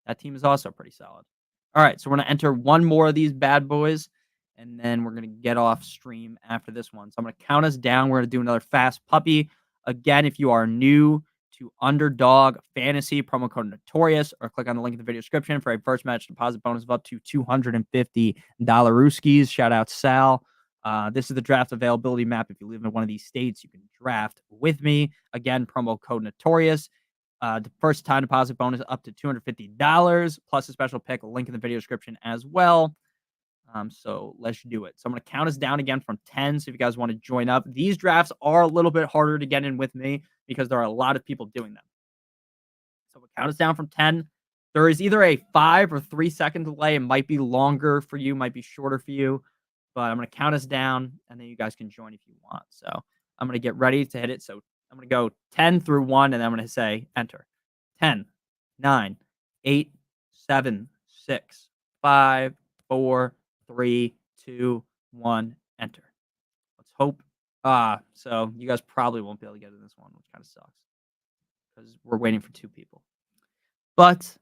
That team is also pretty solid. All right, so we're going to enter one more of these bad boys, and then we're going to get off stream after this one. So I'm going to count us down. We're going to do another fast puppy. Again, if you are new to Underdog Fantasy, promo code Notorious, or click on the link in the video description for a first match deposit bonus of up to $250 Rooskies. Shout out Sal. This is the draft availability map. If you live in one of these states, you can draft with me. Again, promo code Notorious. The first time deposit bonus up to $250 plus a special pick. A link in the video description as well. So let's do it. So I'm going to count us down again from 10. So if you guys want to join up, these drafts are a little bit harder to get in with me because there are a lot of people doing them. So we'll count us down from 10. There is either a 5 or 3 second delay. It might be longer for you, might be shorter for you, but I'm going to count us down and then you guys can join if you want. So I'm going to get ready to hit it. So I'm going to go 10 through 1 and then I'm going to say enter. 10, 9, 8, 7, 6, 5, 4, 3, 2, 1, enter. Let's hope. So you guys probably won't be able to get in this one, which kind of sucks because we're waiting for 2 people. But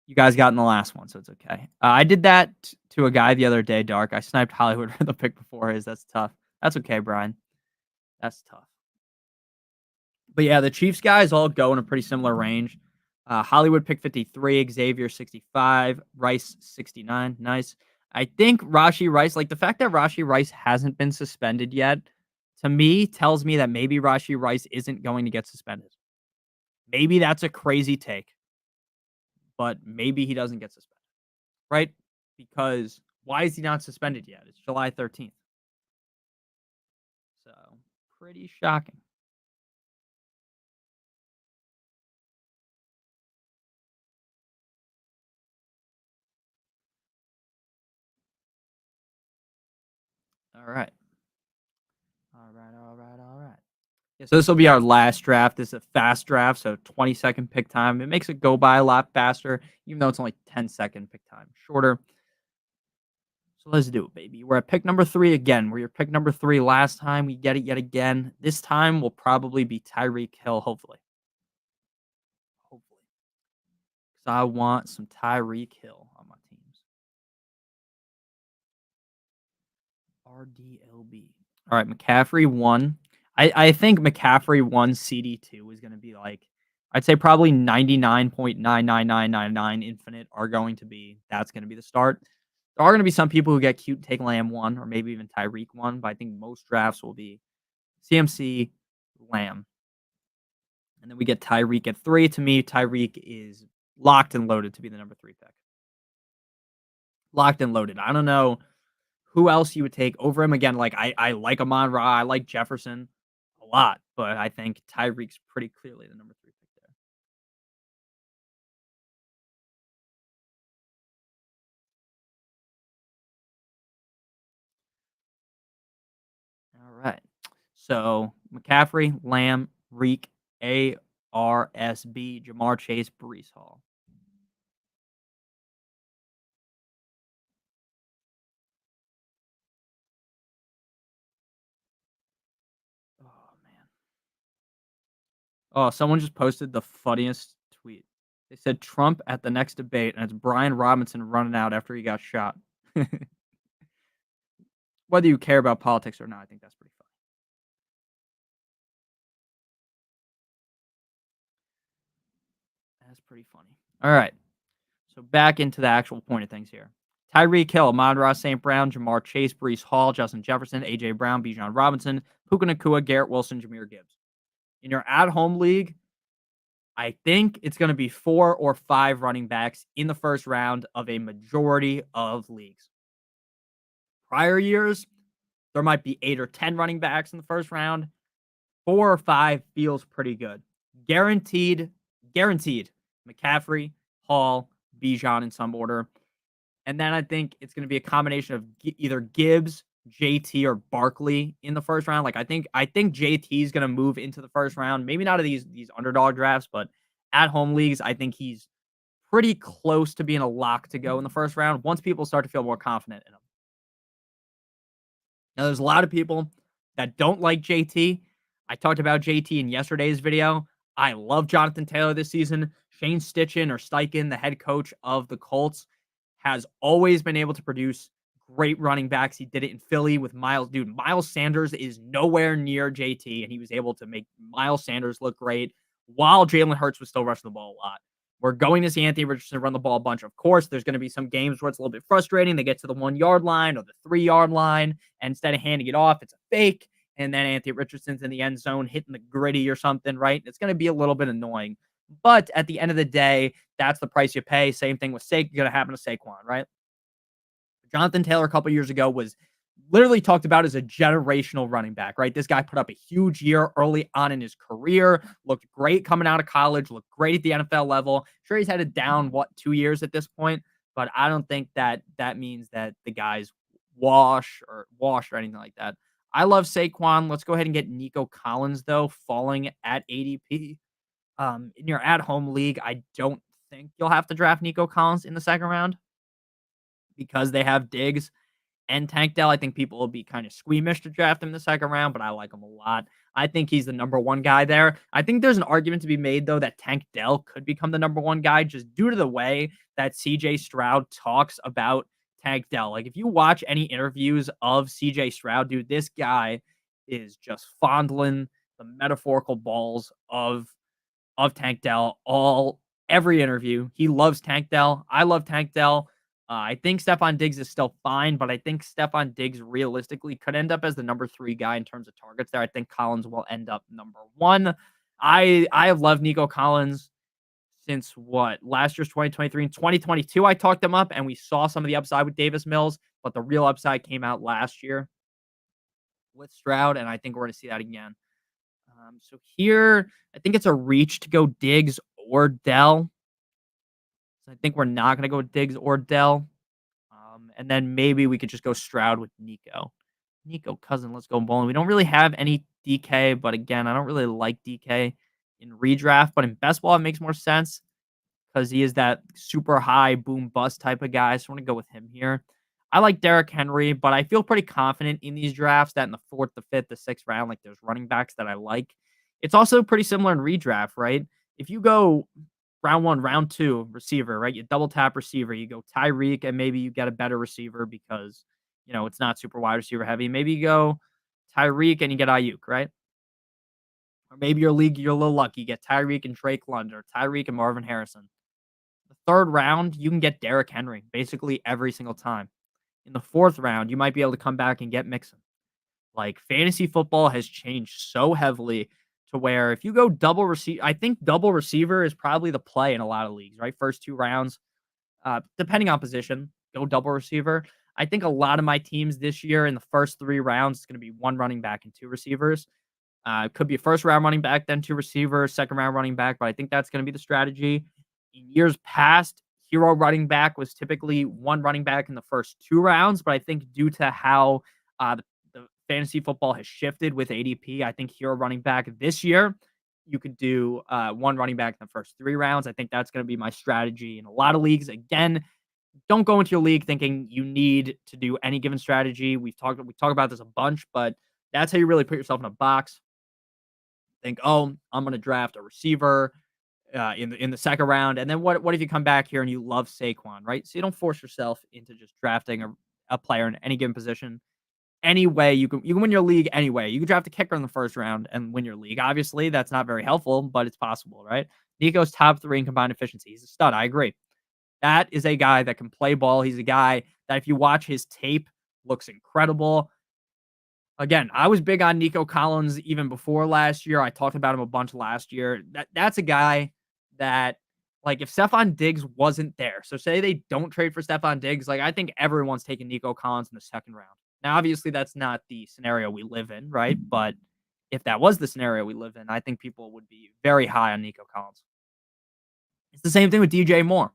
you guys got in the last one, so it's okay. I did that to a guy the other day, Dark. I sniped Hollywood for the pick before his. That's tough. That's okay, Brian. That's tough. But yeah, the Chiefs guys all go in a pretty similar range. Hollywood pick 53, Xavier 65, Rice 69. Nice. I think Rashee Rice, like the fact that Rashee Rice hasn't been suspended yet, to me tells me that maybe Rashee Rice isn't going to get suspended. Maybe that's a crazy take, but maybe he doesn't get suspended, right? Because why is he not suspended yet? It's July 13th. So pretty shocking. All right. All right. Yeah, so this will be our last draft. This is a fast draft, so 20-second pick time. It makes it go by a lot faster, even though it's only 10-second pick time shorter. So let's do it, baby. We're at pick number 3 again. We're your pick number 3 last time. We get it yet again. This time will probably be Tyreek Hill, hopefully. Hopefully. Because I want some Tyreek Hill on my teams. RDLB. All right, McCaffrey 1. I think McCaffrey 1 CD2 is going to be like, I'd say probably 99.99999 infinite are going to be, that's going to be the start. There are going to be some people who get cute and take Lamb 1 or maybe even Tyreek 1, but I think most drafts will be CMC, Lamb. And then we get Tyreek at 3. To me, Tyreek is locked and loaded to be the number 3 pick. Locked and loaded. I don't know who else you would take over him. Again, like I like Amon-Ra, I like Jefferson a lot, but I think Tyreek's pretty clearly the number 3 pick there. All right. So McCaffrey, Lamb, Reek, ARSB, Jamar Chase, Brees Hall. Oh man. Oh, someone just posted the funniest tweet. They said Trump at the next debate, and it's Brian Robinson running out after he got shot. Whether you care about politics or not, I think that's pretty funny. That's pretty funny. All right. So back into the actual point of things here. Tyreek Hill, Amon-Ra St. Brown, Jamar Chase, Brees Hall, Justin Jefferson, A.J. Brown, Bijan Robinson, Puka Nacua, Garrett Wilson, Jameer Gibbs. In your at-home league, I think it's going to be 4 or 5 running backs in the first round of a majority of leagues. Prior years, there might be 8 or 10 running backs in the first round. 4 or 5 feels pretty good. Guaranteed. McCaffrey, Hall, Bijan in some order. And then I think it's going to be a combination of either Gibbs, JT, or Barkley in the first round. Like I think JT is going to move into the first round. Maybe not of these underdog drafts, but at home leagues, I think he's pretty close to being a lock to go in the first round once people start to feel more confident in him. Now, there's a lot of people that don't like JT. I talked about JT in yesterday's video. I love Jonathan Taylor this season. Shane Steichen, the head coach of the Colts, has always been able to produce great running backs. He did it in Philly with Miles. Dude, Miles Sanders is nowhere near JT, and he was able to make Miles Sanders look great while Jalen Hurts was still rushing the ball a lot. We're going to see Anthony Richardson run the ball a bunch. Of course, there's going to be some games where it's a little bit frustrating. They get to the 1 yard line or the 3 yard line, and instead of handing it off, it's a fake. And then Anthony Richardson's in the end zone hitting the gritty or something, right? It's going to be a little bit annoying. But at the end of the day, that's the price you pay. Same thing with going to happen to Saquon, right? Jonathan Taylor a couple years ago was literally talked about as a generational running back, right? This guy put up a huge year early on in his career, looked great coming out of college, looked great at the NFL level. Sure, he's had it down, 2 years at this point, but I don't think that means that the guy's washed or anything like that. I love Saquon. Let's go ahead and get Nico Collins, though, falling at ADP. In your at-home league, I don't think you'll have to draft Nico Collins in the second round because they have Diggs and Tank Dell. I think people will be kind of squeamish to draft him in the second round, but I like him a lot. I think he's the number 1 guy there. I think there's an argument to be made, though, that Tank Dell could become the number 1 guy just due to the way that CJ Stroud talks about Tank Dell. Like, if you watch any interviews of CJ Stroud, dude, this guy is just fondling the metaphorical balls of Tank Dell every interview. He loves Tank Dell. I love Tank Dell. I think Stephon Diggs is still fine, but I think Stephon Diggs realistically could end up as the number 3 guy in terms of targets there. I think Collins will end up number 1. I have loved Nico Collins since last year's 2023 and 2022. I talked him up and we saw some of the upside with Davis Mills, but the real upside came out last year with Stroud, and I think we're going to see that again. So here, I think it's a reach to go Diggs or Dell. I think we're not going to go with Diggs or Dell. And then maybe we could just go Stroud with Nico. Nico Cousin, let's go bowling. We don't really have any DK, but again, I don't really like DK in redraft, but in best ball, it makes more sense because he is that super high boom bust type of guy. So I want to go with him here. I like Derrick Henry, but I feel pretty confident in these drafts that in the 4th, the 5th, the 6th round, like there's running backs that I like. It's also pretty similar in redraft, right? If you go round 1, round 2, receiver, right? You double tap receiver, you go Tyreek, and maybe you get a better receiver because, it's not super wide receiver heavy. Maybe you go Tyreek and you get Ayuk, right? Or maybe you're a little lucky. You get Tyreek and Drake London, or Tyreek and Marvin Harrison. The 3rd round, you can get Derrick Henry basically every single time. In the 4th round, you might be able to come back and get Mixon. Like, fantasy football has changed so heavily to where if you go double receiver, I think double receiver is probably the play in a lot of leagues, right? First 2 rounds, depending on position, go double receiver. I think a lot of my teams this year in the first 3 rounds, it's going to be 1 running back and 2 receivers. It could be a first round running back, then 2 receivers, second round running back, but I think that's going to be the strategy. In years past, hero running back was typically 1 running back in the first 2 rounds, but I think due to how the fantasy football has shifted with ADP, I think hero running back this year, you could do 1 running back in the first 3 rounds. I think that's going to be my strategy in a lot of leagues. Again, don't go into your league thinking you need to do any given strategy. We talk about this a bunch, but that's how you really put yourself in a box. Think, oh, I'm going to draft a receiver in the second round. And then what if you come back here and you love Saquon, right? So you don't force yourself into just drafting a player in any given position. Anyway, you can win your league anyway. You can draft a kicker in the first round and win your league. Obviously, that's not very helpful, but it's possible, right? Nico's top 3 in combined efficiency. He's a stud. I agree. That is a guy that can play ball. He's a guy that if you watch his tape, looks incredible. Again, I was big on Nico Collins even before last year. I talked about him a bunch last year. That's a guy that, like, if Stephon Diggs wasn't there, so say they don't trade for Stephon Diggs, like, I think everyone's taking Nico Collins in the second round. Now, obviously, that's not the scenario we live in, right? But if that was the scenario we live in, I think people would be very high on Nico Collins. It's the same thing with DJ Moore.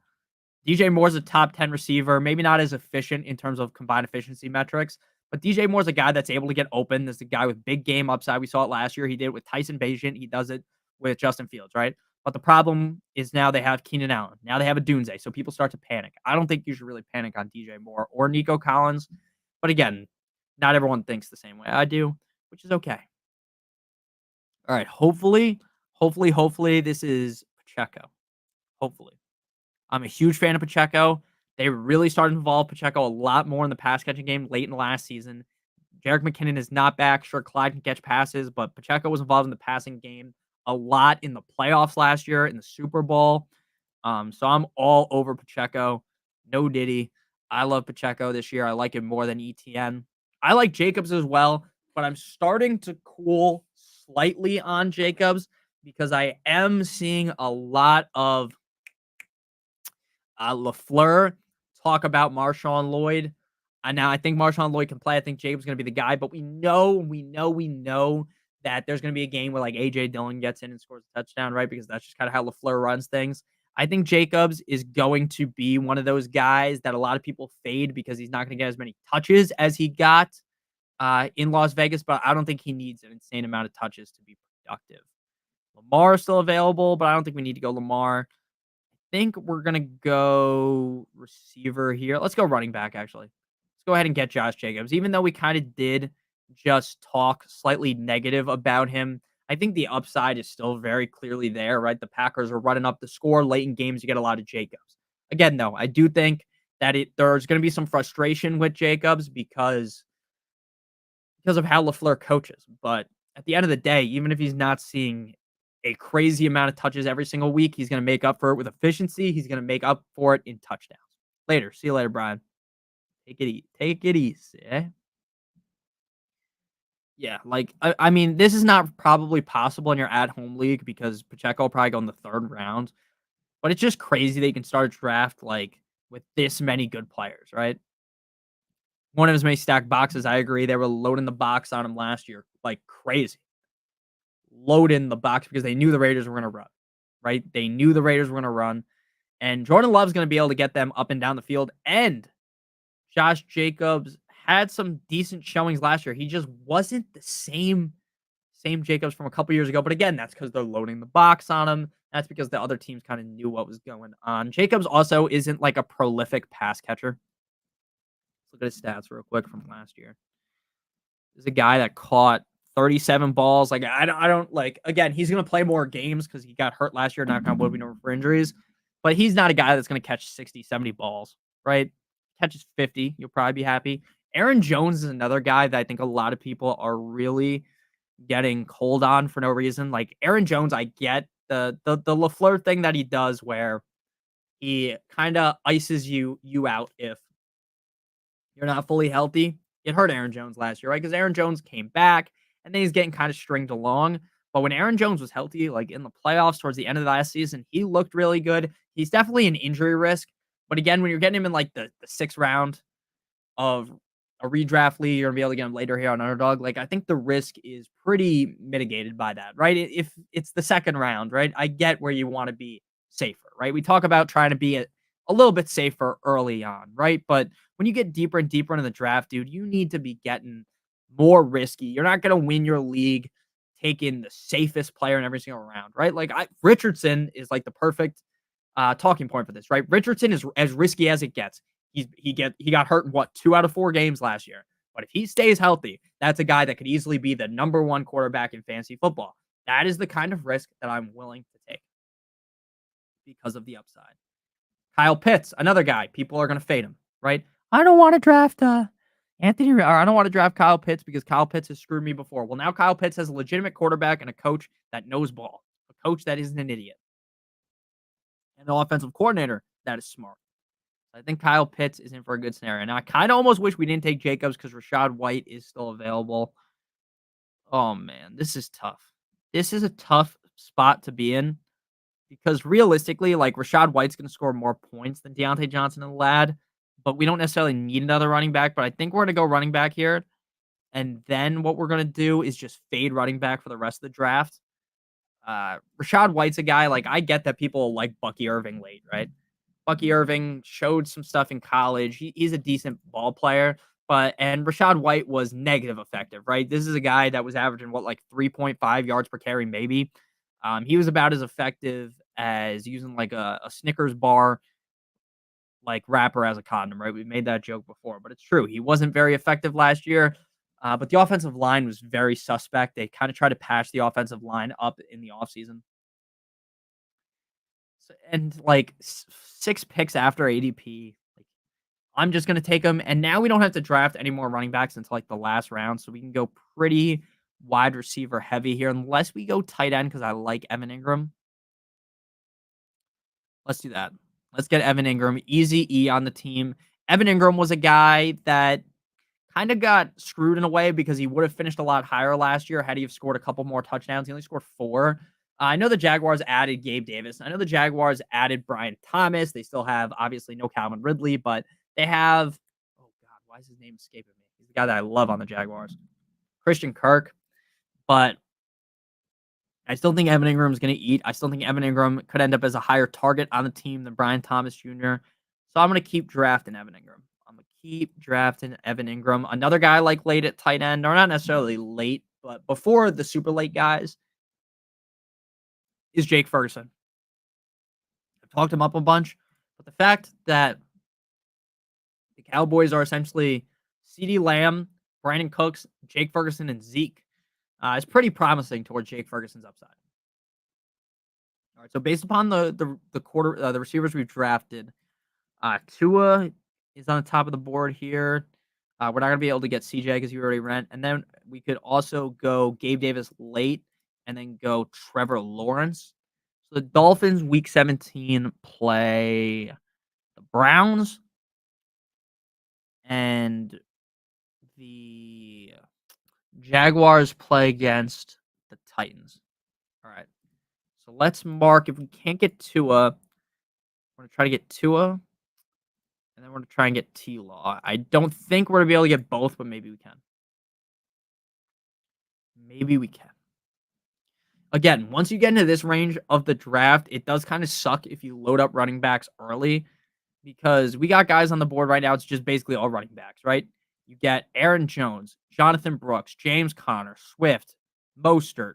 DJ Moore's a top 10 receiver, maybe not as efficient in terms of combined efficiency metrics, but DJ Moore's a guy that's able to get open. There's a guy with big game upside. We saw it last year. He did it with Tyson Bagent. He does it with Justin Fields, right? But the problem is now they have Keenan Allen. Now they have a Dunze. So people start to panic. I don't think you should really panic on DJ Moore or Nico Collins. But again, not everyone thinks the same way I do, which is okay. All right. Hopefully, this is Pacheco. Hopefully. I'm a huge fan of Pacheco. They really started to involve Pacheco a lot more in the pass catching game late in the last season. Jerick McKinnon is not back. Sure, Clyde can catch passes, but Pacheco was involved in the passing game a lot in the playoffs last year, in the Super Bowl. So I'm all over Pacheco. No Diddy. I love Pacheco this year. I like him more than ETN. I like Jacobs as well, but I'm starting to cool slightly on Jacobs because I am seeing a lot of LaFleur talk about Marshawn Lloyd. And now I think Marshawn Lloyd can play. I think Jacobs going to be the guy, but we know that there's going to be a game where like AJ Dillon gets in and scores a touchdown, right? Because that's just kind of how LaFleur runs things. I think Jacobs is going to be one of those guys that a lot of people fade because he's not going to get as many touches as he got in Las Vegas, but I don't think he needs an insane amount of touches to be productive. Lamar is still available, but I don't think we need to go Lamar. Think we're gonna go receiver here. Let's go running back, actually. Let's go ahead and get Josh Jacobs. Even though we kind of did just talk slightly negative about him, I think the upside is still very clearly there, right? The Packers are running up the score late in games. You get a lot of Jacobs. Again, though, I do think that there's going to be some frustration with Jacobs because of how LaFleur coaches. But at the end of the day, even if he's not seeing a crazy amount of touches every single week, he's going to make up for it with efficiency. He's going to make up for it in touchdowns. Later. See you later, Brian. Take it easy. Eh? Yeah, like, I mean, this is not probably possible in your at-home league because Pacheco will probably go in the third round. But it's just crazy that you can start a draft, like, with this many good players, right? One of his many stacked boxes, I agree. They were loading the box on him last year like crazy. Loading the box because they knew the Raiders were going to run, right? They knew the Raiders were going to run. And Jordan Love's going to be able to get them up and down the field. And Josh Jacobs had some decent showings last year. He just wasn't the same Jacobs from a couple years ago. But again, that's because they're loading the box on him. That's because the other teams kind of knew what was going on. Jacobs also isn't like a prolific pass catcher. Let's look at his stats real quick from last year. There's a guy that caught 37 balls. Like, I don't like, again, he's going to play more games because he got hurt last year. Knock on wood, we know for injuries. But he's not a guy that's going to catch 60, 70 balls, right? Catches 50, you'll probably be happy. Aaron Jones is another guy that I think a lot of people are really getting cold on for no reason. Like, Aaron Jones, I get the LaFleur thing that he does where he kind of ices you out if you're not fully healthy. It hurt Aaron Jones last year, right? Because Aaron Jones came back and then he's getting kind of stringed along. But when Aaron Jones was healthy, like in the playoffs towards the end of the last season, he looked really good. He's definitely an injury risk. But again, when you're getting him in like the sixth round of a redraft league, you're going to be able to get him later here on Underdog. Like, I think the risk is pretty mitigated by that, right? If it's the second round, right? I get where you want to be safer, right? We talk about trying to be a little bit safer early on, right? But when you get deeper and deeper into the draft, dude, you need to be getting more risky. You're not going to win your league taking the safest player in every single round, right? Like, Richardson is like the perfect talking point for this, right? Richardson is as risky as it gets. He got hurt in what, 2 out of 4 games last year. But if he stays healthy, that's a guy that could easily be the number 1 quarterback in fantasy football. That is the kind of risk that I'm willing to take. because of the upside. Kyle Pitts, another guy. People are going to fade him, right? I don't want to draft Anthony, or I don't want to draft Kyle Pitts because Kyle Pitts has screwed me before. Well, now Kyle Pitts has a legitimate quarterback and a coach that knows ball, a coach that isn't an idiot, and an offensive coordinator that is smart. I think Kyle Pitts is in for a good scenario. Now, I kind of almost wish we didn't take Jacobs because Rashad White is still available. Oh, man, this is tough. This is a tough spot to be in because realistically, like Rashad White's going to score more points than Deontay Johnson and Ladd, but we don't necessarily need another running back. But I think we're going to go running back here. And then what we're going to do is just fade running back for the rest of the draft. Rashad White's a guy, like, I get that people like Bucky Irving late, right? Bucky Irving showed some stuff in college. He's a decent ball player, and Rashad White was negative effective, right? This is a guy that was averaging like 3.5 yards per carry, maybe. He was about as effective as using like a Snickers bar like wrapper as a condom, right? We made that joke before, but it's true. He wasn't very effective last year. But the offensive line was very suspect. They kind of tried to patch the offensive line up in the offseason. And like 6 picks after ADP, like I'm just gonna take them. And now we don't have to draft any more running backs until like the last round, so we can go pretty wide receiver heavy here, unless we go tight end because I like Evan Ingram. Let's do that. Let's get Evan Ingram, easy E on the team. Evan Ingram was a guy that kind of got screwed in a way because he would have finished a lot higher last year had he have scored a couple more touchdowns. He only scored 4. I know the Jaguars added Gabe Davis. I know the Jaguars added Brian Thomas. They still have, obviously, no Calvin Ridley, but they have, oh, God, why is his name escaping me? He's the guy that I love on the Jaguars, Christian Kirk. But I still think Evan Ingram is going to eat. I still think Evan Ingram could end up as a higher target on the team than Brian Thomas Jr. So I'm going to keep drafting Evan Ingram. I'm going to keep drafting Evan Ingram. Another guy like late at tight end, or not necessarily late, but before the super late guys, is Jake Ferguson. I've talked him up a bunch, but the fact that the Cowboys are essentially CeeDee Lamb, Brandon Cooks, Jake Ferguson, and Zeke is pretty promising towards Jake Ferguson's upside. All right, so based upon the receivers we've drafted, Tua is on the top of the board here. We're not gonna be able to get CJ because you already rent, and then we could also go Gabe Davis late, and then go Trevor Lawrence. So the Dolphins week 17 play the Browns, and the Jaguars play against the Titans. All right. So let's mark, if we can't get Tua, we're going to try to get Tua, and then we're going to try and get T-Law. I don't think we're going to be able to get both, but maybe we can. Maybe we can. Again, once you get into this range of the draft, it does kind of suck if you load up running backs early because we got guys on the board right now. It's just basically all running backs, right? You get Aaron Jones, Jonathan Brooks, James Conner, Swift, Mostert.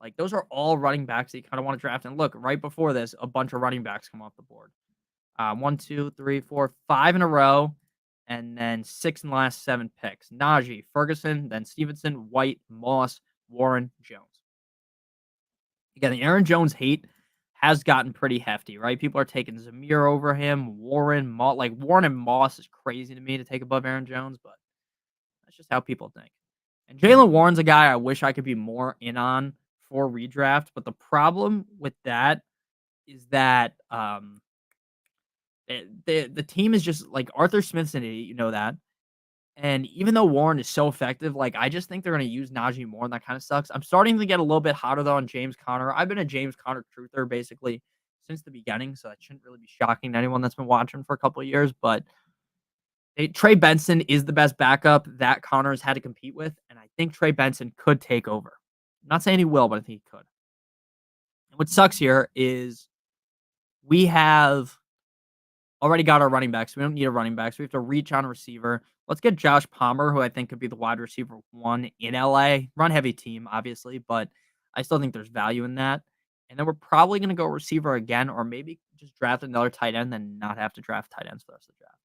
Like, those are all running backs that you kind of want to draft. And look, right before this, a bunch of running backs come off the board. 1, 2, 3, 4, 5 in a row, and then 6 in the last 7 picks. Najee, Ferguson, then Stevenson, White, Moss, Warren, Jones. Again, the Aaron Jones hate has gotten pretty hefty, right? People are taking Zamir over him, Warren, Moss. Like, Warren and Moss is crazy to me to take above Aaron Jones, but that's just how people think. And Jaylen Warren's a guy I wish I could be more in on for redraft, but the problem with that is that the team is just like Arthur Smith's an idiot, you know that. And even though Warren is so effective, like I just think they're going to use Najee more, and that kind of sucks. I'm starting to get a little bit hotter though on James Conner. I've been a James Conner truther basically since the beginning, so that shouldn't really be shocking to anyone that's been watching for a couple of years. But Trey Benson is the best backup that Conner's had to compete with, and I think Trey Benson could take over. I'm not saying he will, but I think he could. And what sucks here is we have already got our running backs. We don't need a running back, so we have to reach on a receiver. Let's get Josh Palmer, who I think could be the wide receiver 1 in LA. Run heavy team, obviously, but I still think there's value in that. And then we're probably going to go receiver again, or maybe just draft another tight end and not have to draft tight ends for the rest of the draft.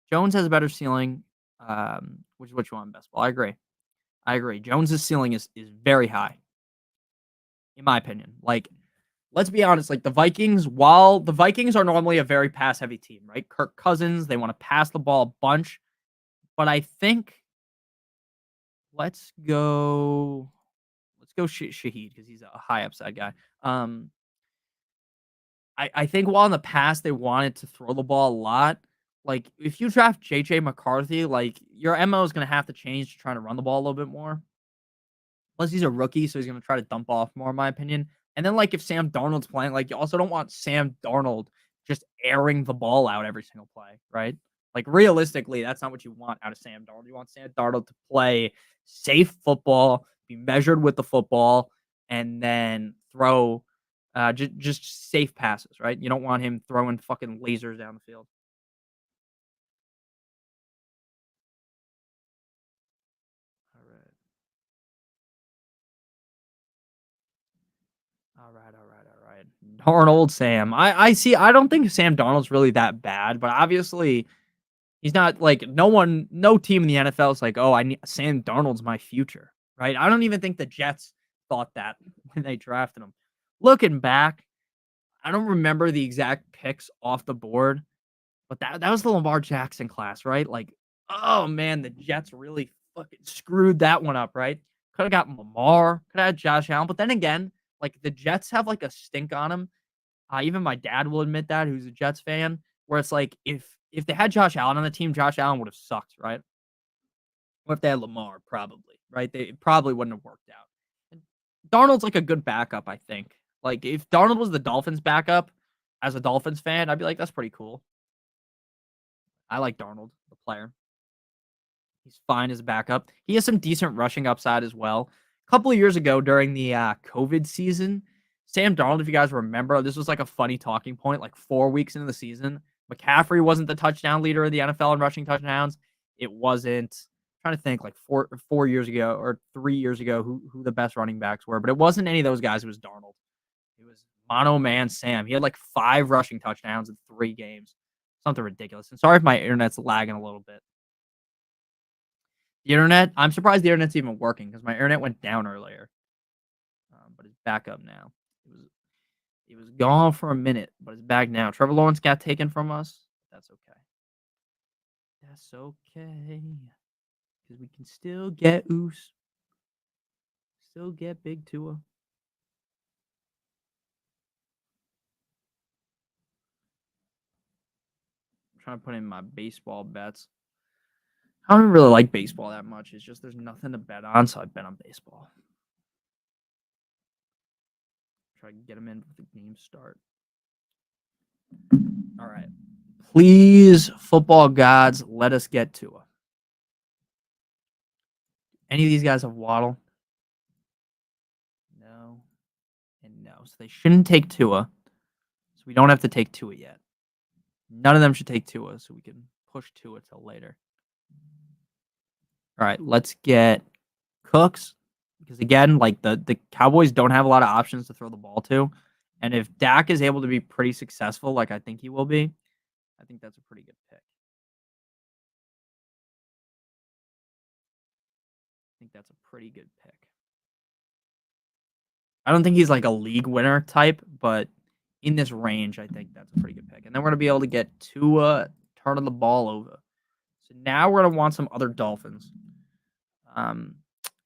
Jones has a better ceiling, which is what you want in best ball. I agree. Jones's ceiling is very high, in my opinion. Like, let's be honest, like the Vikings, while the Vikings are normally a very pass heavy team, right? Kirk Cousins, they want to pass the ball a bunch, but I think let's go Shaheed because he's a high upside guy. Um, I think while in the past they wanted to throw the ball a lot, like if you draft JJ McCarthy, like your MO is gonna have to change to trying to run the ball a little bit more. Plus, he's a rookie, so he's gonna try to dump off more, in my opinion. And then, like, if Sam Darnold's playing, like, you also don't want Sam Darnold just airing the ball out every single play, right? Like, realistically, that's not what you want out of Sam Darnold. You want Sam Darnold to play safe football, be measured with the football, and then throw just safe passes, right? You don't want him throwing fucking lasers down the field. All right. All right. Darnold, Sam. I see. I don't think Sam Darnold's really that bad, but obviously he's not like no team in the NFL is like, oh, I need Sam Darnold's my future, right? I don't even think the Jets thought that when they drafted him. Looking back, I don't remember the exact picks off the board, but that was the Lamar Jackson class, right? Like, oh man, the Jets really fucking screwed that one up, right? Could have got Lamar, could have had Josh Allen, but then again, like the Jets have like a stink on them. Even my dad will admit that, who's a Jets fan, where it's like if they had Josh Allen on the team, Josh Allen would have sucked, right? Or if they had Lamar, probably, right? They it probably wouldn't have worked out. And Darnold's like a good backup, I think. Like if Darnold was the Dolphins' backup, as a Dolphins fan, I'd be like, that's pretty cool. I like Darnold, the player. He's fine as a backup. He has some decent rushing upside as well. A couple of years ago during the COVID season, Sam Darnold, if you guys remember, this was like a funny talking point. Like 4 weeks into the season, McCaffrey wasn't the touchdown leader of the NFL in rushing touchdowns. It wasn't. I'm trying to think like 4 years ago or 3 years ago who the best running backs were, but it wasn't any of those guys. It was Darnold. It was mono man Sam. He had like 5 rushing touchdowns in 3 games. Something ridiculous. And sorry if my internet's lagging a little bit. The internet, I'm surprised the internet's even working because my internet went down earlier, but it's back up now. It was gone for a minute, but it's back now. Trevor Lawrence got taken from us. That's okay. That's okay because we can still get Oos, still get Big Tua. I'm trying to put in my baseball bets. I don't really like baseball that much. It's just there's nothing to bet on, so I bet on baseball. Try to get them in for the game start. All right. Please, football gods, let us get Tua. Any of these guys have Waddle? No. And no. So they shouldn't take Tua. So we don't have to take Tua yet. None of them should take Tua, so we can push Tua till later. All right, let's get Cooks. Because again, like the Cowboys don't have a lot of options to throw the ball to. And if Dak is able to be pretty successful, like I think he will be, I think that's a pretty good pick. I think that's a pretty good pick. I don't think he's like a league winner type, but in this range, I think that's a pretty good pick. And then we're gonna be able to get Tua turning the ball over. So now we're gonna want some other Dolphins. Um,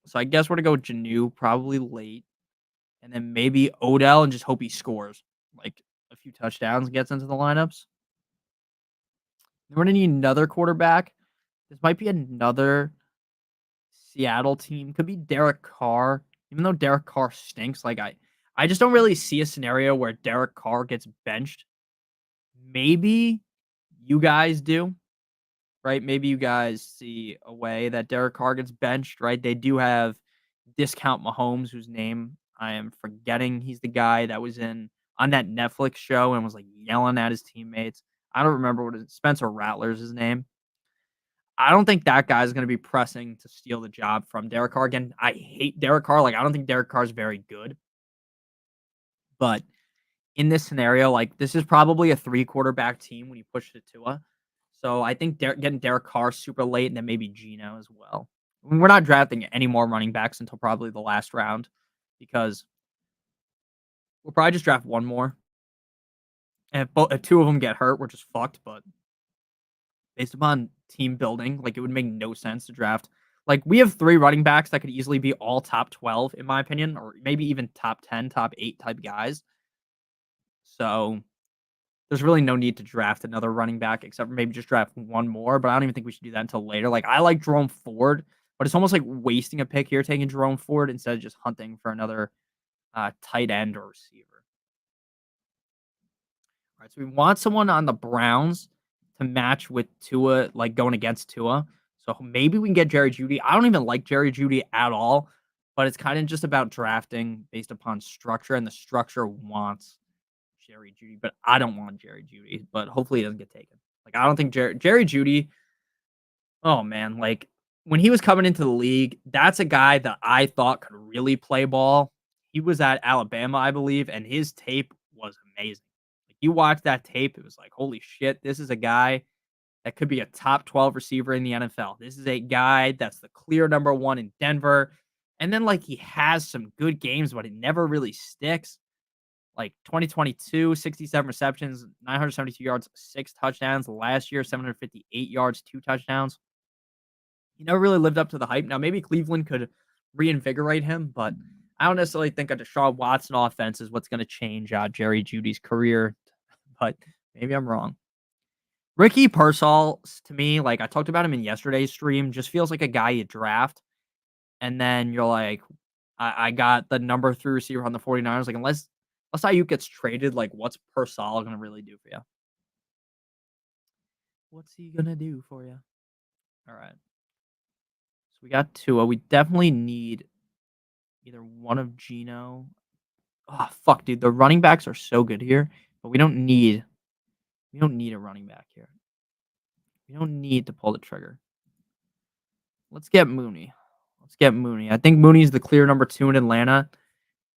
so I guess we're gonna go with Janu probably late, and then maybe Odell and just hope he scores like a few touchdowns, gets into the lineups. We're gonna need another quarterback. This might be another Seattle team. Could be Derek Carr. Even though Derek Carr stinks, like I just don't really see a scenario where Derek Carr gets benched. Maybe you guys do, right? Maybe you guys see a way that Derek Carr gets benched, right? They do have Discount Mahomes, whose name I am forgetting. He's the guy that was on that Netflix show and was like yelling at his teammates. I don't remember what Spencer Rattler's his name. I don't think that guy's going to be pressing to steal the job from Derek Carr. Again, I hate Derek Carr. Like, I don't think Derek Carr is very good. But in this scenario, like, this is probably a 3 quarterback team when you push it to Tua. So I think getting Derek Carr super late and then maybe Geno as well. We're not drafting any more running backs until probably the last round because We'll probably just draft one more. And if two of them get hurt, we're just fucked. But based upon team building, like it would make no sense to draft. Like we have three running backs that could easily be all top 12, in my opinion, or maybe even top 10, top 8 type guys. So there's really no need to draft another running back except for maybe just draft one more. But I don't even think we should do that until later. Like I like Jerome Ford, but it's almost like wasting a pick here taking Jerome Ford instead of just hunting for another tight end or receiver. All right, so we want someone on the Browns to match with Tua, like going against Tua. So maybe we can get Jerry Jeudy. I don't even like Jerry Jeudy at all, but it's kind of just about drafting based upon structure, and the structure wants Jerry Jeudy, but I don't want Jerry Jeudy. But hopefully he doesn't get taken. Like I don't think Jerry Jeudy. Oh man, like when he was coming into the league, that's a guy that I thought could really play ball. He was at Alabama, I believe, and his tape was amazing. Like you watch that tape, it was like, holy shit, this is a guy that could be a top 12 receiver in the NFL. This is a guy that's the clear number one in Denver. And then like he has some good games, but it never really sticks. Like 2022, 67 receptions, 972 yards, 6 touchdowns. Last year, 758 yards, 2 touchdowns. He never really lived up to the hype. Now, maybe Cleveland could reinvigorate him, but I don't necessarily think a Deshaun Watson offense is what's going to change Jerry Jeudy's career. But maybe I'm wrong. Ricky Pearsall, to me, like I talked about him in yesterday's stream, just feels like a guy you draft, and then you're like, I got the number 3 receiver on the 49ers. Like, unless Ayuk gets traded, like, what's Pearsall going to really do for you? What's he going to do for you? All right. So we got Tua. We definitely need either one of Geno. Oh, fuck, dude. The running backs are so good here, but we don't need a running back here. We don't need to pull the trigger. Let's get Mooney. I think Mooney's the clear number 2 in Atlanta.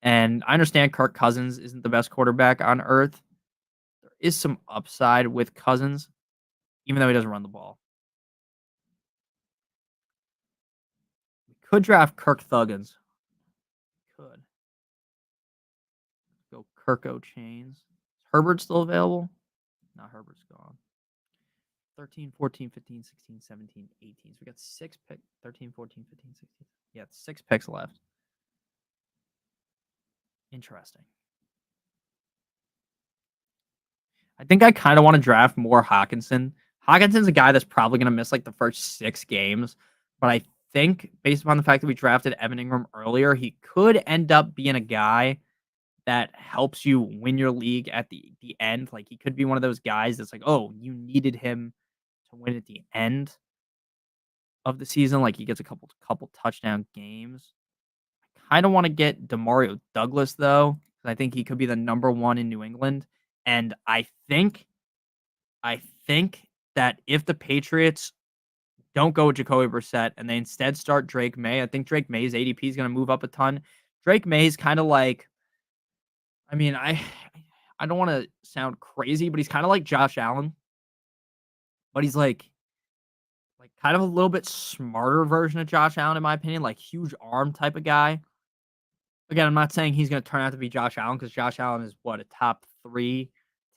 And I understand Kirk Cousins isn't the best quarterback on earth. There is some upside with Cousins, even though he doesn't run the ball. We could draft Kirk Thuggins. Could. Go Kirko Chains. Is Herbert still available? No, Herbert's gone. 13, 14, 15, 16, 17, 18. So we got 6 picks. 13, 14, 15, 16. Yeah, 6 picks left. Interesting. I think I kind of want to draft more Hawkinson. Hawkinson's a guy that's probably going to miss like the first 6 games, but I think based upon the fact that we drafted Evan Ingram earlier, he could end up being a guy that helps you win your league at the end. Like he could be one of those guys that's like, oh, you needed him to win at the end of the season. Like he gets a couple touchdown games. I kind of want to get Demario Douglas though. I think he could be the number 1 in New England. And I think that if the Patriots don't go with Jacoby Brissett and they instead start Drake May, I think Drake May's ADP is going to move up a ton. Drake May's kind of like, I mean, I don't want to sound crazy, but he's kind of like Josh Allen, but he's like kind of a little bit smarter version of Josh Allen, in my opinion, like huge arm type of guy. Again, I'm not saying he's going to turn out to be Josh Allen because Josh Allen is what, a top 3,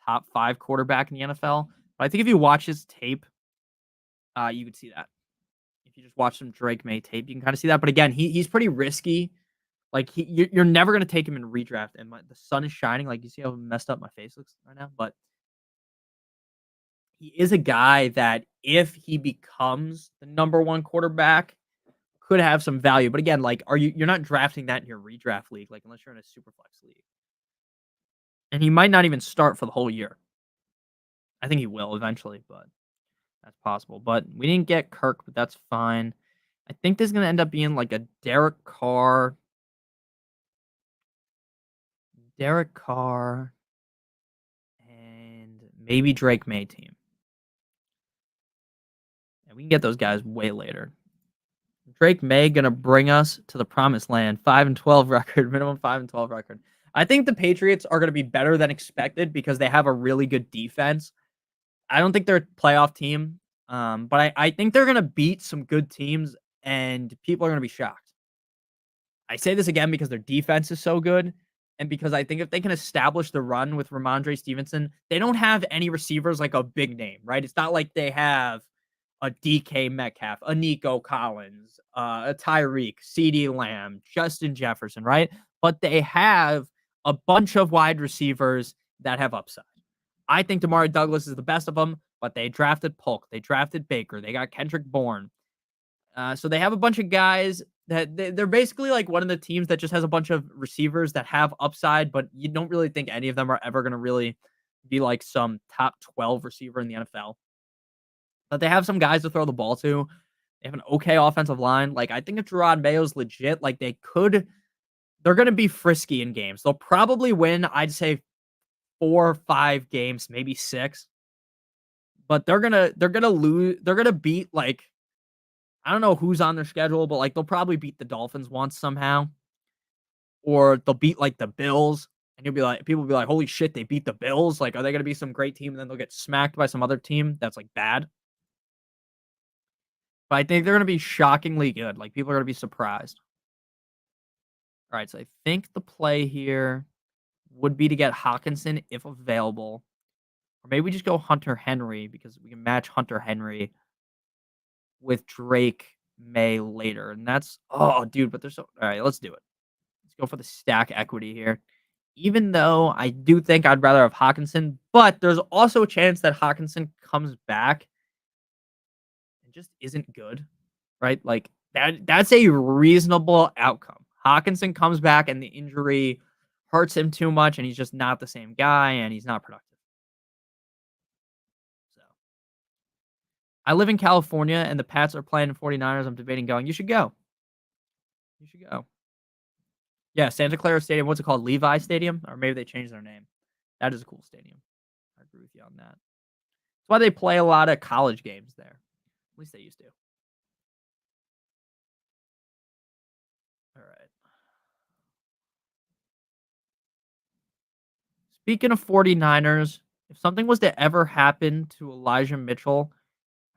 top 5 quarterback in the NFL. But I think if you watch his tape, you could see that. If you just watch some Drake May tape, you can kind of see that. But again, he's pretty risky. Like you're never going to take him in redraft. And the sun is shining. Like you see how messed up my face looks right now. But he is a guy that if he becomes the number 1 quarterback, could have some value. But again, like you're not drafting that in your redraft league, like unless you're in a super flex league. And he might not even start for the whole year. I think he will eventually, but that's possible. But we didn't get Kirk, but that's fine. I think this is going to end up being like a Derek Carr, and maybe Drake May team. And we can get those guys way later. Drake May going to bring us to the promised land. 5-12 record, minimum 5-12 record. I think the Patriots are going to be better than expected because they have a really good defense. I don't think they're a playoff team, but I think they're going to beat some good teams, and people are going to be shocked. I say this again because their defense is so good, And because I think if they can establish the run with Ramondre Stevenson, they don't have any receivers like a big name, right? It's not like they have a DK Metcalf, a Nico Collins, a Tyreek, CD Lamb, Justin Jefferson, right? But they have a bunch of wide receivers that have upside. I think Damari Douglas is the best of them, but they drafted Polk, they drafted Baker, they got Kendrick Bourne. So they have a bunch of guys that they're basically like one of the teams that just has a bunch of receivers that have upside, but you don't really think any of them are ever going to really be like some top 12 receiver in the NFL. But they have some guys to throw the ball to. They have an okay offensive line. Like, I think if Gerard Mayo's legit, like they're going to be frisky in games. They'll probably win, I'd say 4 or 5 games, maybe 6. But they're gonna lose. They're gonna beat like I don't know who's on their schedule, but like they'll probably beat the Dolphins once somehow, or they'll beat like the Bills, and you'll be like, people will be like, "Holy shit, they beat the Bills!" Like, are they gonna be some great team? And then they'll get smacked by some other team that's like bad. But I think they're gonna be shockingly good. Like people are gonna be surprised. All right, so I think the play here would be to get Hawkinson if available, or maybe we just go Hunter Henry because we can match Hunter Henry with Drake May later, and that's oh, dude. But there's so all right. Let's do it. Let's go for the stack equity here. Even though I do think I'd rather have Hawkinson, but there's also a chance that Hawkinson comes back and just isn't good, right? Like that's a reasonable outcome. Hawkinson comes back and the injury hurts him too much and he's just not the same guy and he's not productive. So I live in California and the Pats are playing the 49ers. I'm debating going. You should go. You should go. Yeah, Santa Clara Stadium. What's it called? Levi Stadium? Or maybe they changed their name. That is a cool stadium. I agree with you on that. That's why they play a lot of college games there. At least they used to. All right. Speaking of 49ers, if something was to ever happen to Elijah Mitchell,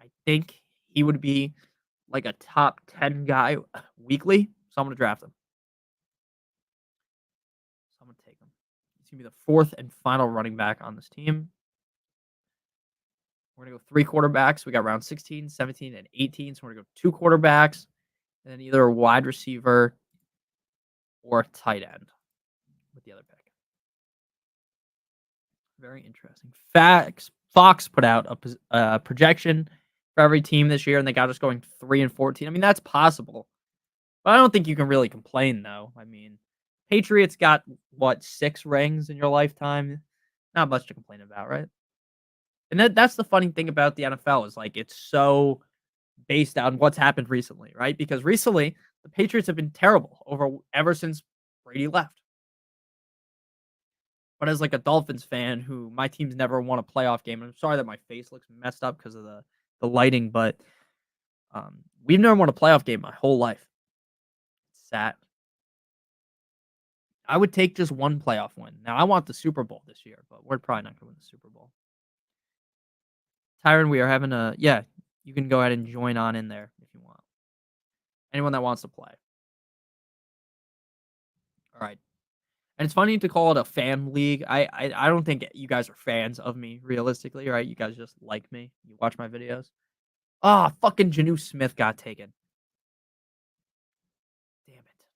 I think he would be like a top 10 guy weekly. So I'm going to draft him. So I'm going to take him. He's going to be the 4th and final running back on this team. We're going to go 3 quarterbacks. We got round 16, 17, and 18. So we're going to go 2 quarterbacks and then either a wide receiver or a tight end with the other pick. Very interesting. Fox put out a projection for every team this year, and they got us going 3-14. I mean, that's possible, but I don't think you can really complain, though. I mean, Patriots got what 6 rings in your lifetime? Not much to complain about, right? And that's the funny thing about the NFL is like it's so based on what's happened recently, right? Because recently the Patriots have been terrible ever since Brady left. But as like a Dolphins fan who my team's never won a playoff game, I'm sorry that my face looks messed up because of the lighting, but we've never won a playoff game my whole life. It's sad. I would take just one playoff win. Now I want the Super Bowl this year, but we're probably not going to win the Super Bowl. Tyron, we are having a yeah. You can go ahead and join on in there if you want. Anyone that wants to play. All right. And it's funny to call it a fan league. I don't think you guys are fans of me, realistically, right? You guys just like me. You watch my videos. Ah, fucking Janu Smith got taken. Damn it.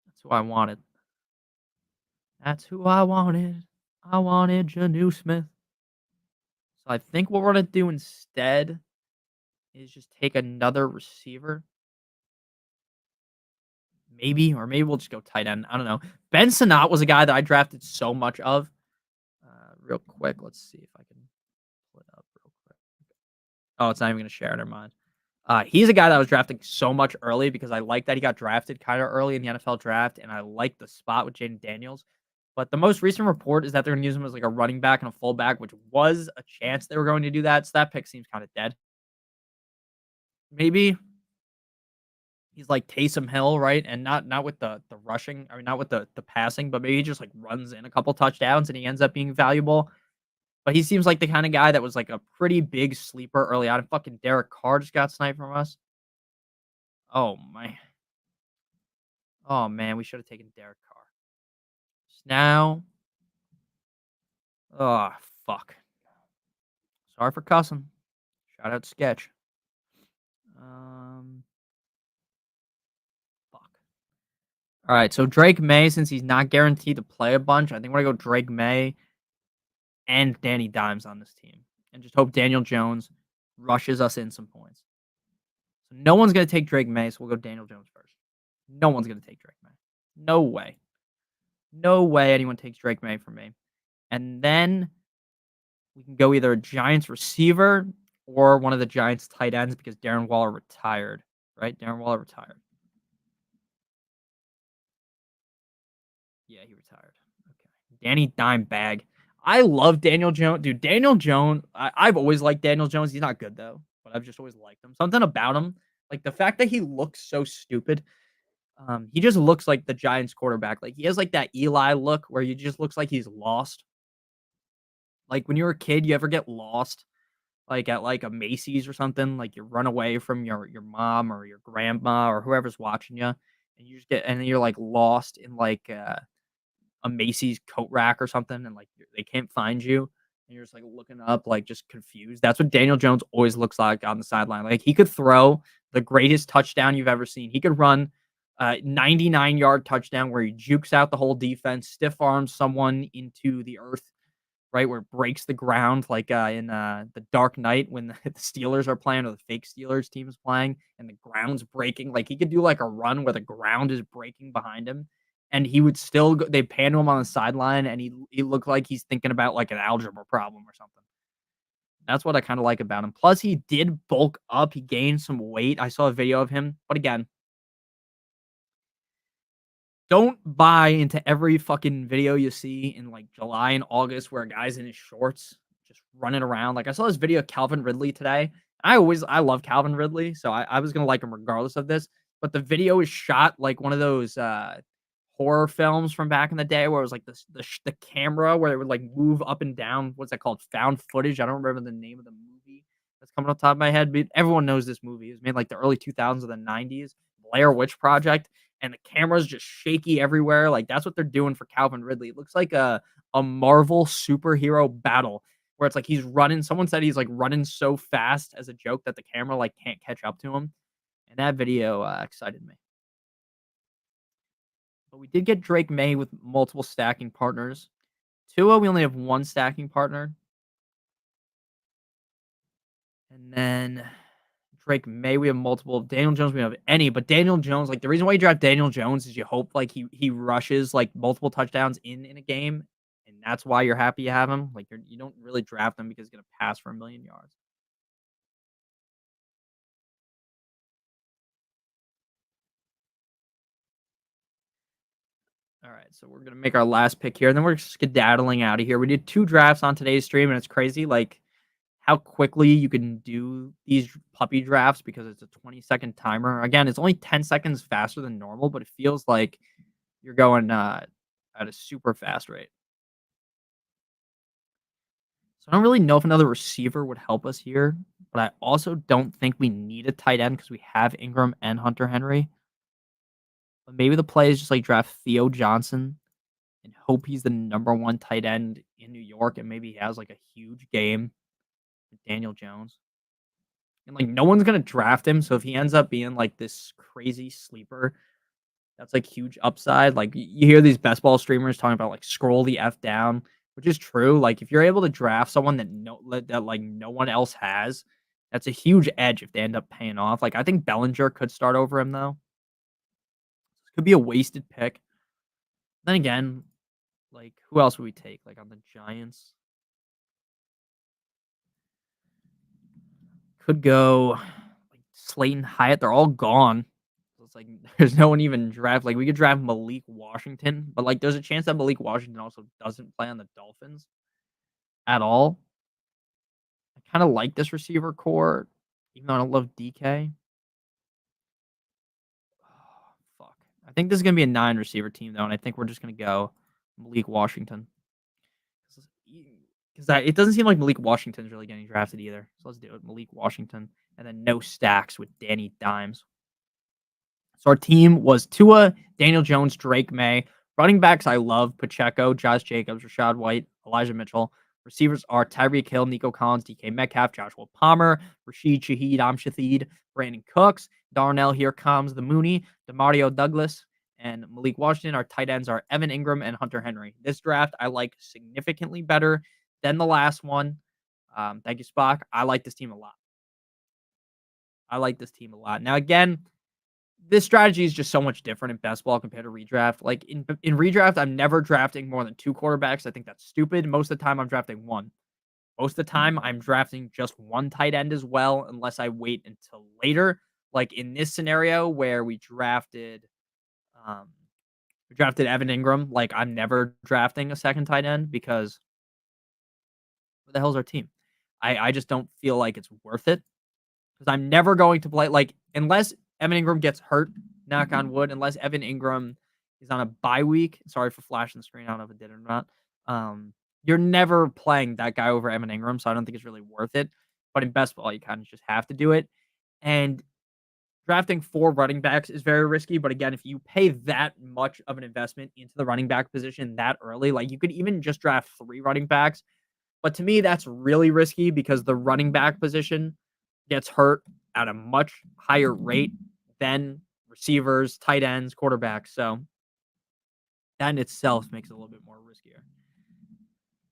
That's who I wanted. That's who I wanted. I wanted Janu Smith. So I think what we're going to do instead is just take another receiver. Maybe, or maybe we'll just go tight end. I don't know. Ben Sinnott was a guy that I drafted so much of. Real quick, let's see if I can pull it up real quick. Oh, it's not even going to share. Never mind. He's a guy that I was drafting so much early because I like that he got drafted kind of early in the NFL draft, and I like the spot with Jaden Daniels. But the most recent report is that they're going to use him as like a running back and a fullback, which was a chance they were going to do that. So that pick seems kind of dead. Maybe he's like Taysom Hill, right? And not with the rushing, I mean, not with the passing, but maybe he just like runs in a couple touchdowns and he ends up being valuable. But he seems like the kind of guy that was like a pretty big sleeper early on. And fucking Derek Carr just got sniped from us. Oh my. Oh man, we should have taken Derek Carr. Now, oh fuck. Sorry for cussing. Shout out Sketch. Um, fuck. All right, so Drake May, since he's not guaranteed to play a bunch, I think we're gonna go Drake May and Danny Dimes on this team, and just hope Daniel Jones rushes us in some points. So no one's gonna take Drake May, so we'll go Daniel Jones first. No one's gonna take Drake May. No way. No way anyone takes Drake May from me. And then we can go either a Giants receiver or one of the Giants tight ends because Darren Waller retired, right? Darren Waller retired. Yeah, he retired. Okay. Danny Dimebag. I love Daniel Jones. Dude, Daniel Jones, I've always liked Daniel Jones. He's not good, though, but I've just always liked him. Something about him, like the fact that he looks so stupid. He just looks like the Giants quarterback. Like he has like that Eli look where he just looks like he's lost. Like when you're a kid, you ever get lost like at like a Macy's or something, like you run away from your mom or your grandma or whoever's watching you, and you just get and then you're like lost in like a Macy's coat rack or something, and like they can't find you, and you're just like looking up, like just confused. That's what Daniel Jones always looks like on the sideline. Like he could throw the greatest touchdown you've ever seen. He could run 99-yard touchdown where he jukes out the whole defense, stiff arms someone into the earth, right, where it breaks the ground, like in the Dark Knight when the Steelers are playing or the fake Steelers team is playing and the ground's breaking. Like he could do like a run where the ground is breaking behind him, and he would still go, they pan to him on the sideline, and he looked like he's thinking about like an algebra problem or something. That's what I kind of like about him. Plus, he did bulk up. He gained some weight. I saw a video of him, but again, don't buy into every fucking video you see in like July and August where a guy's in his shorts just running around. Like I saw this video of Calvin Ridley today. I love Calvin Ridley, so I was gonna like him regardless of this. But the video is shot like one of those horror films from back in the day where it was like the camera where it would like move up and down. What's that called? Found footage. I don't remember the name of the movie that's coming off the top of my head, but everyone knows this movie. It was made like the early 2000s or the 90s. Blair Witch Project, and the camera's just shaky everywhere. Like that's what they're doing for Calvin Ridley. It looks like a Marvel superhero battle where it's like he's running. Someone said he's like running so fast as a joke that the camera like can't catch up to him. And that video excited me. But we did get Drake May with multiple stacking partners. Tua, we only have one stacking partner. And then Drake May, we have multiple. Daniel Jones, we don't have any. But Daniel Jones, like the reason why you draft Daniel Jones is you hope like he rushes like multiple touchdowns in a game, and that's why you're happy you have him. Like you don't really draft him because he's gonna pass for 1,000,000 yards. All right, so we're gonna make our last pick here, and then we're skedaddling out of here. We did 2 drafts on today's stream, and it's crazy like how quickly you can do these puppy drafts because it's a 20-second timer. Again, it's only 10 seconds faster than normal, but it feels like you're going at a super fast rate. So I don't really know if another receiver would help us here, but I also don't think we need a tight end because we have Ingram and Hunter Henry. But maybe the play is just like draft Theo Johnson and hope he's the #1 tight end in New York, and maybe he has like a huge game with Daniel Jones. And like no one's gonna draft him, so if he ends up being like this crazy sleeper, that's like huge upside. Like you hear these best ball streamers talking about like scroll the F down, which is true. Like if you're able to draft someone that like no one else has, that's a huge edge if they end up paying off. Like I think Bellinger could start over him though. This could be a wasted pick. Then again, like who else would we take? Like on the Giants, could go like Slayton Hyatt. They're all gone. So it's like there's no one even draft. Like we could draft Malik Washington, but like there's a chance that Malik Washington also doesn't play on the Dolphins at all. I kind of like this receiver core, even though I don't love DK. Oh, fuck. I think this is gonna be a 9 receiver team though, and I think we're just gonna go Malik Washington. Because it doesn't seem like Malik Washington's really getting drafted either. So let's do it. Malik Washington. And then no stacks with Danny Dimes. So our team was Tua, Daniel Jones, Drake May. Running backs, I love Pacheco, Josh Jacobs, Rashad White, Elijah Mitchell. Receivers are Tyreek Hill, Nico Collins, DK Metcalf, Joshua Palmer, Rashid Shaheed, Amshahid, Brandon Cooks, Darnell, here comes the Mooney, Demario Douglas, and Malik Washington. Our tight ends are Evan Ingram and Hunter Henry. This draft I like significantly better than the last one. Thank you, Spock. I like this team a lot. Now, again, this strategy is just so much different in best ball compared to redraft. Like in redraft, I'm never drafting more than 2 quarterbacks. I think that's stupid. Most of the time, I'm drafting 1. Most of the time, I'm drafting just 1 tight end as well, unless I wait until later. Like in this scenario where um, we drafted Evan Ingram. Like I'm never drafting a second tight end because who the hell's our team? I just don't feel like it's worth it because I'm never going to play like unless Evan Ingram gets hurt. Knock on wood. Unless Evan Ingram is on a bye week. Sorry for flashing the screen. I don't know if it did or not. You're never playing that guy over Evan Ingram, so I don't think it's really worth it. But in best ball, you kind of just have to do it. And drafting 4 running backs is very risky. But again, if you pay that much of an investment into the running back position that early, like you could even just draft 3 running backs. But to me, that's really risky because the running back position gets hurt at a much higher rate than receivers, tight ends, quarterbacks. So that in itself makes it a little bit more riskier.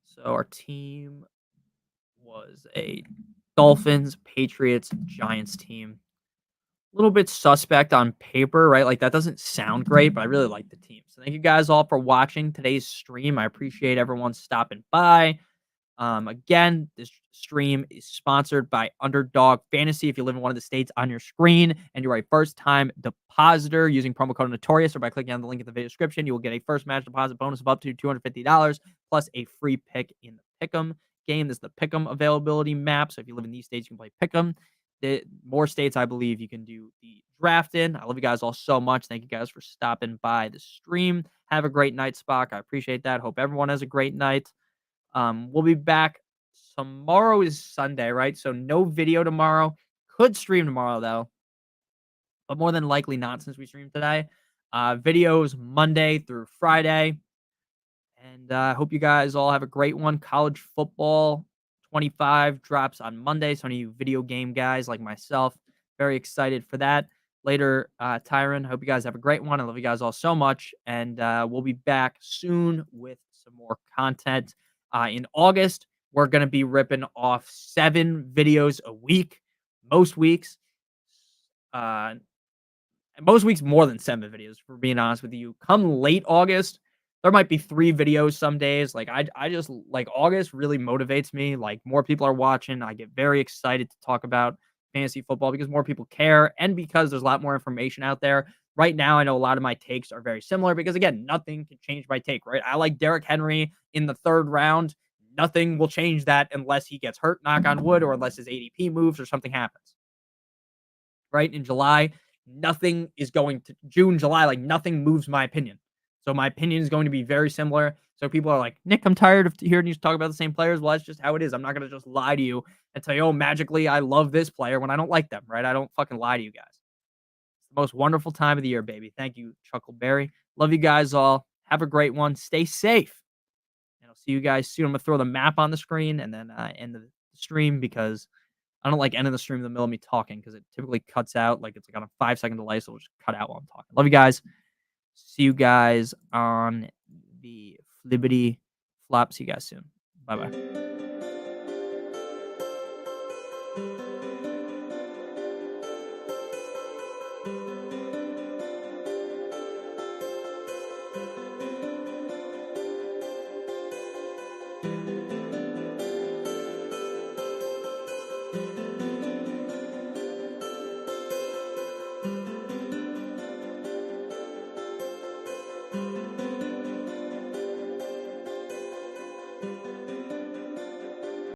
So our team was a Dolphins, Patriots, Giants team. A little bit suspect on paper, right? Like that doesn't sound great, but I really like the team. So thank you guys all for watching today's stream. I appreciate everyone stopping by. Again, this stream is sponsored by Underdog Fantasy. If you live in one of the states on your screen and you're a first-time depositor using promo code Notorious or by clicking on the link in the video description, you will get a first match deposit bonus of up to $250 plus a free pick in the Pick'em game. This is the Pick'em availability map. So if you live in these states, you can play Pick'em. The more states, I believe, you can do the draft in. I love you guys all so much. Thank you guys for stopping by the stream. Have a great night, Spock. I appreciate that. Hope everyone has a great night. We'll be back tomorrow is Sunday, right? So no video tomorrow. Could stream tomorrow though, but more than likely not since we streamed today. Videos Monday through Friday. And I hope you guys all have a great one. College football 25 drops on Monday. So any of you video game guys like myself, very excited for that. Later, Tyron, hope you guys have a great one. I love you guys all so much. And we'll be back soon with some more content. In August, we're going to be ripping off 7 videos a week. Most weeks. Most weeks more than 7 videos, for being honest with you. Come late August, there might be 3 videos some days. Like I just like August really motivates me. Like more people are watching. I get very excited to talk about fantasy football because more people care and because there's a lot more information out there. Right now, I know a lot of my takes are very similar because again, nothing can change my take, right? I like Derrick Henry in the 3rd round. Nothing will change that unless he gets hurt, knock on wood, or unless his ADP moves or something happens. Right? In July, nothing is going to June, July, like nothing moves my opinion. So my opinion is going to be very similar. So people are like, Nick, I'm tired of hearing you talk about the same players. Well, that's just how it is. I'm not going to just lie to you and tell you, oh, magically, I love this player when I don't like them, right? I don't fucking lie to you guys. It's the most wonderful time of the year, baby. Thank you, Chuckleberry. Love you guys all. Have a great one. Stay safe. And I'll see you guys soon. I'm going to throw the map on the screen and then end the stream because I don't like ending the stream in the middle of me talking because it typically cuts out. Like it's like on a 5-second delay, so it'll just cut out while I'm talking. Love you guys. See you guys on the flippity flop. See you guys soon. Bye bye.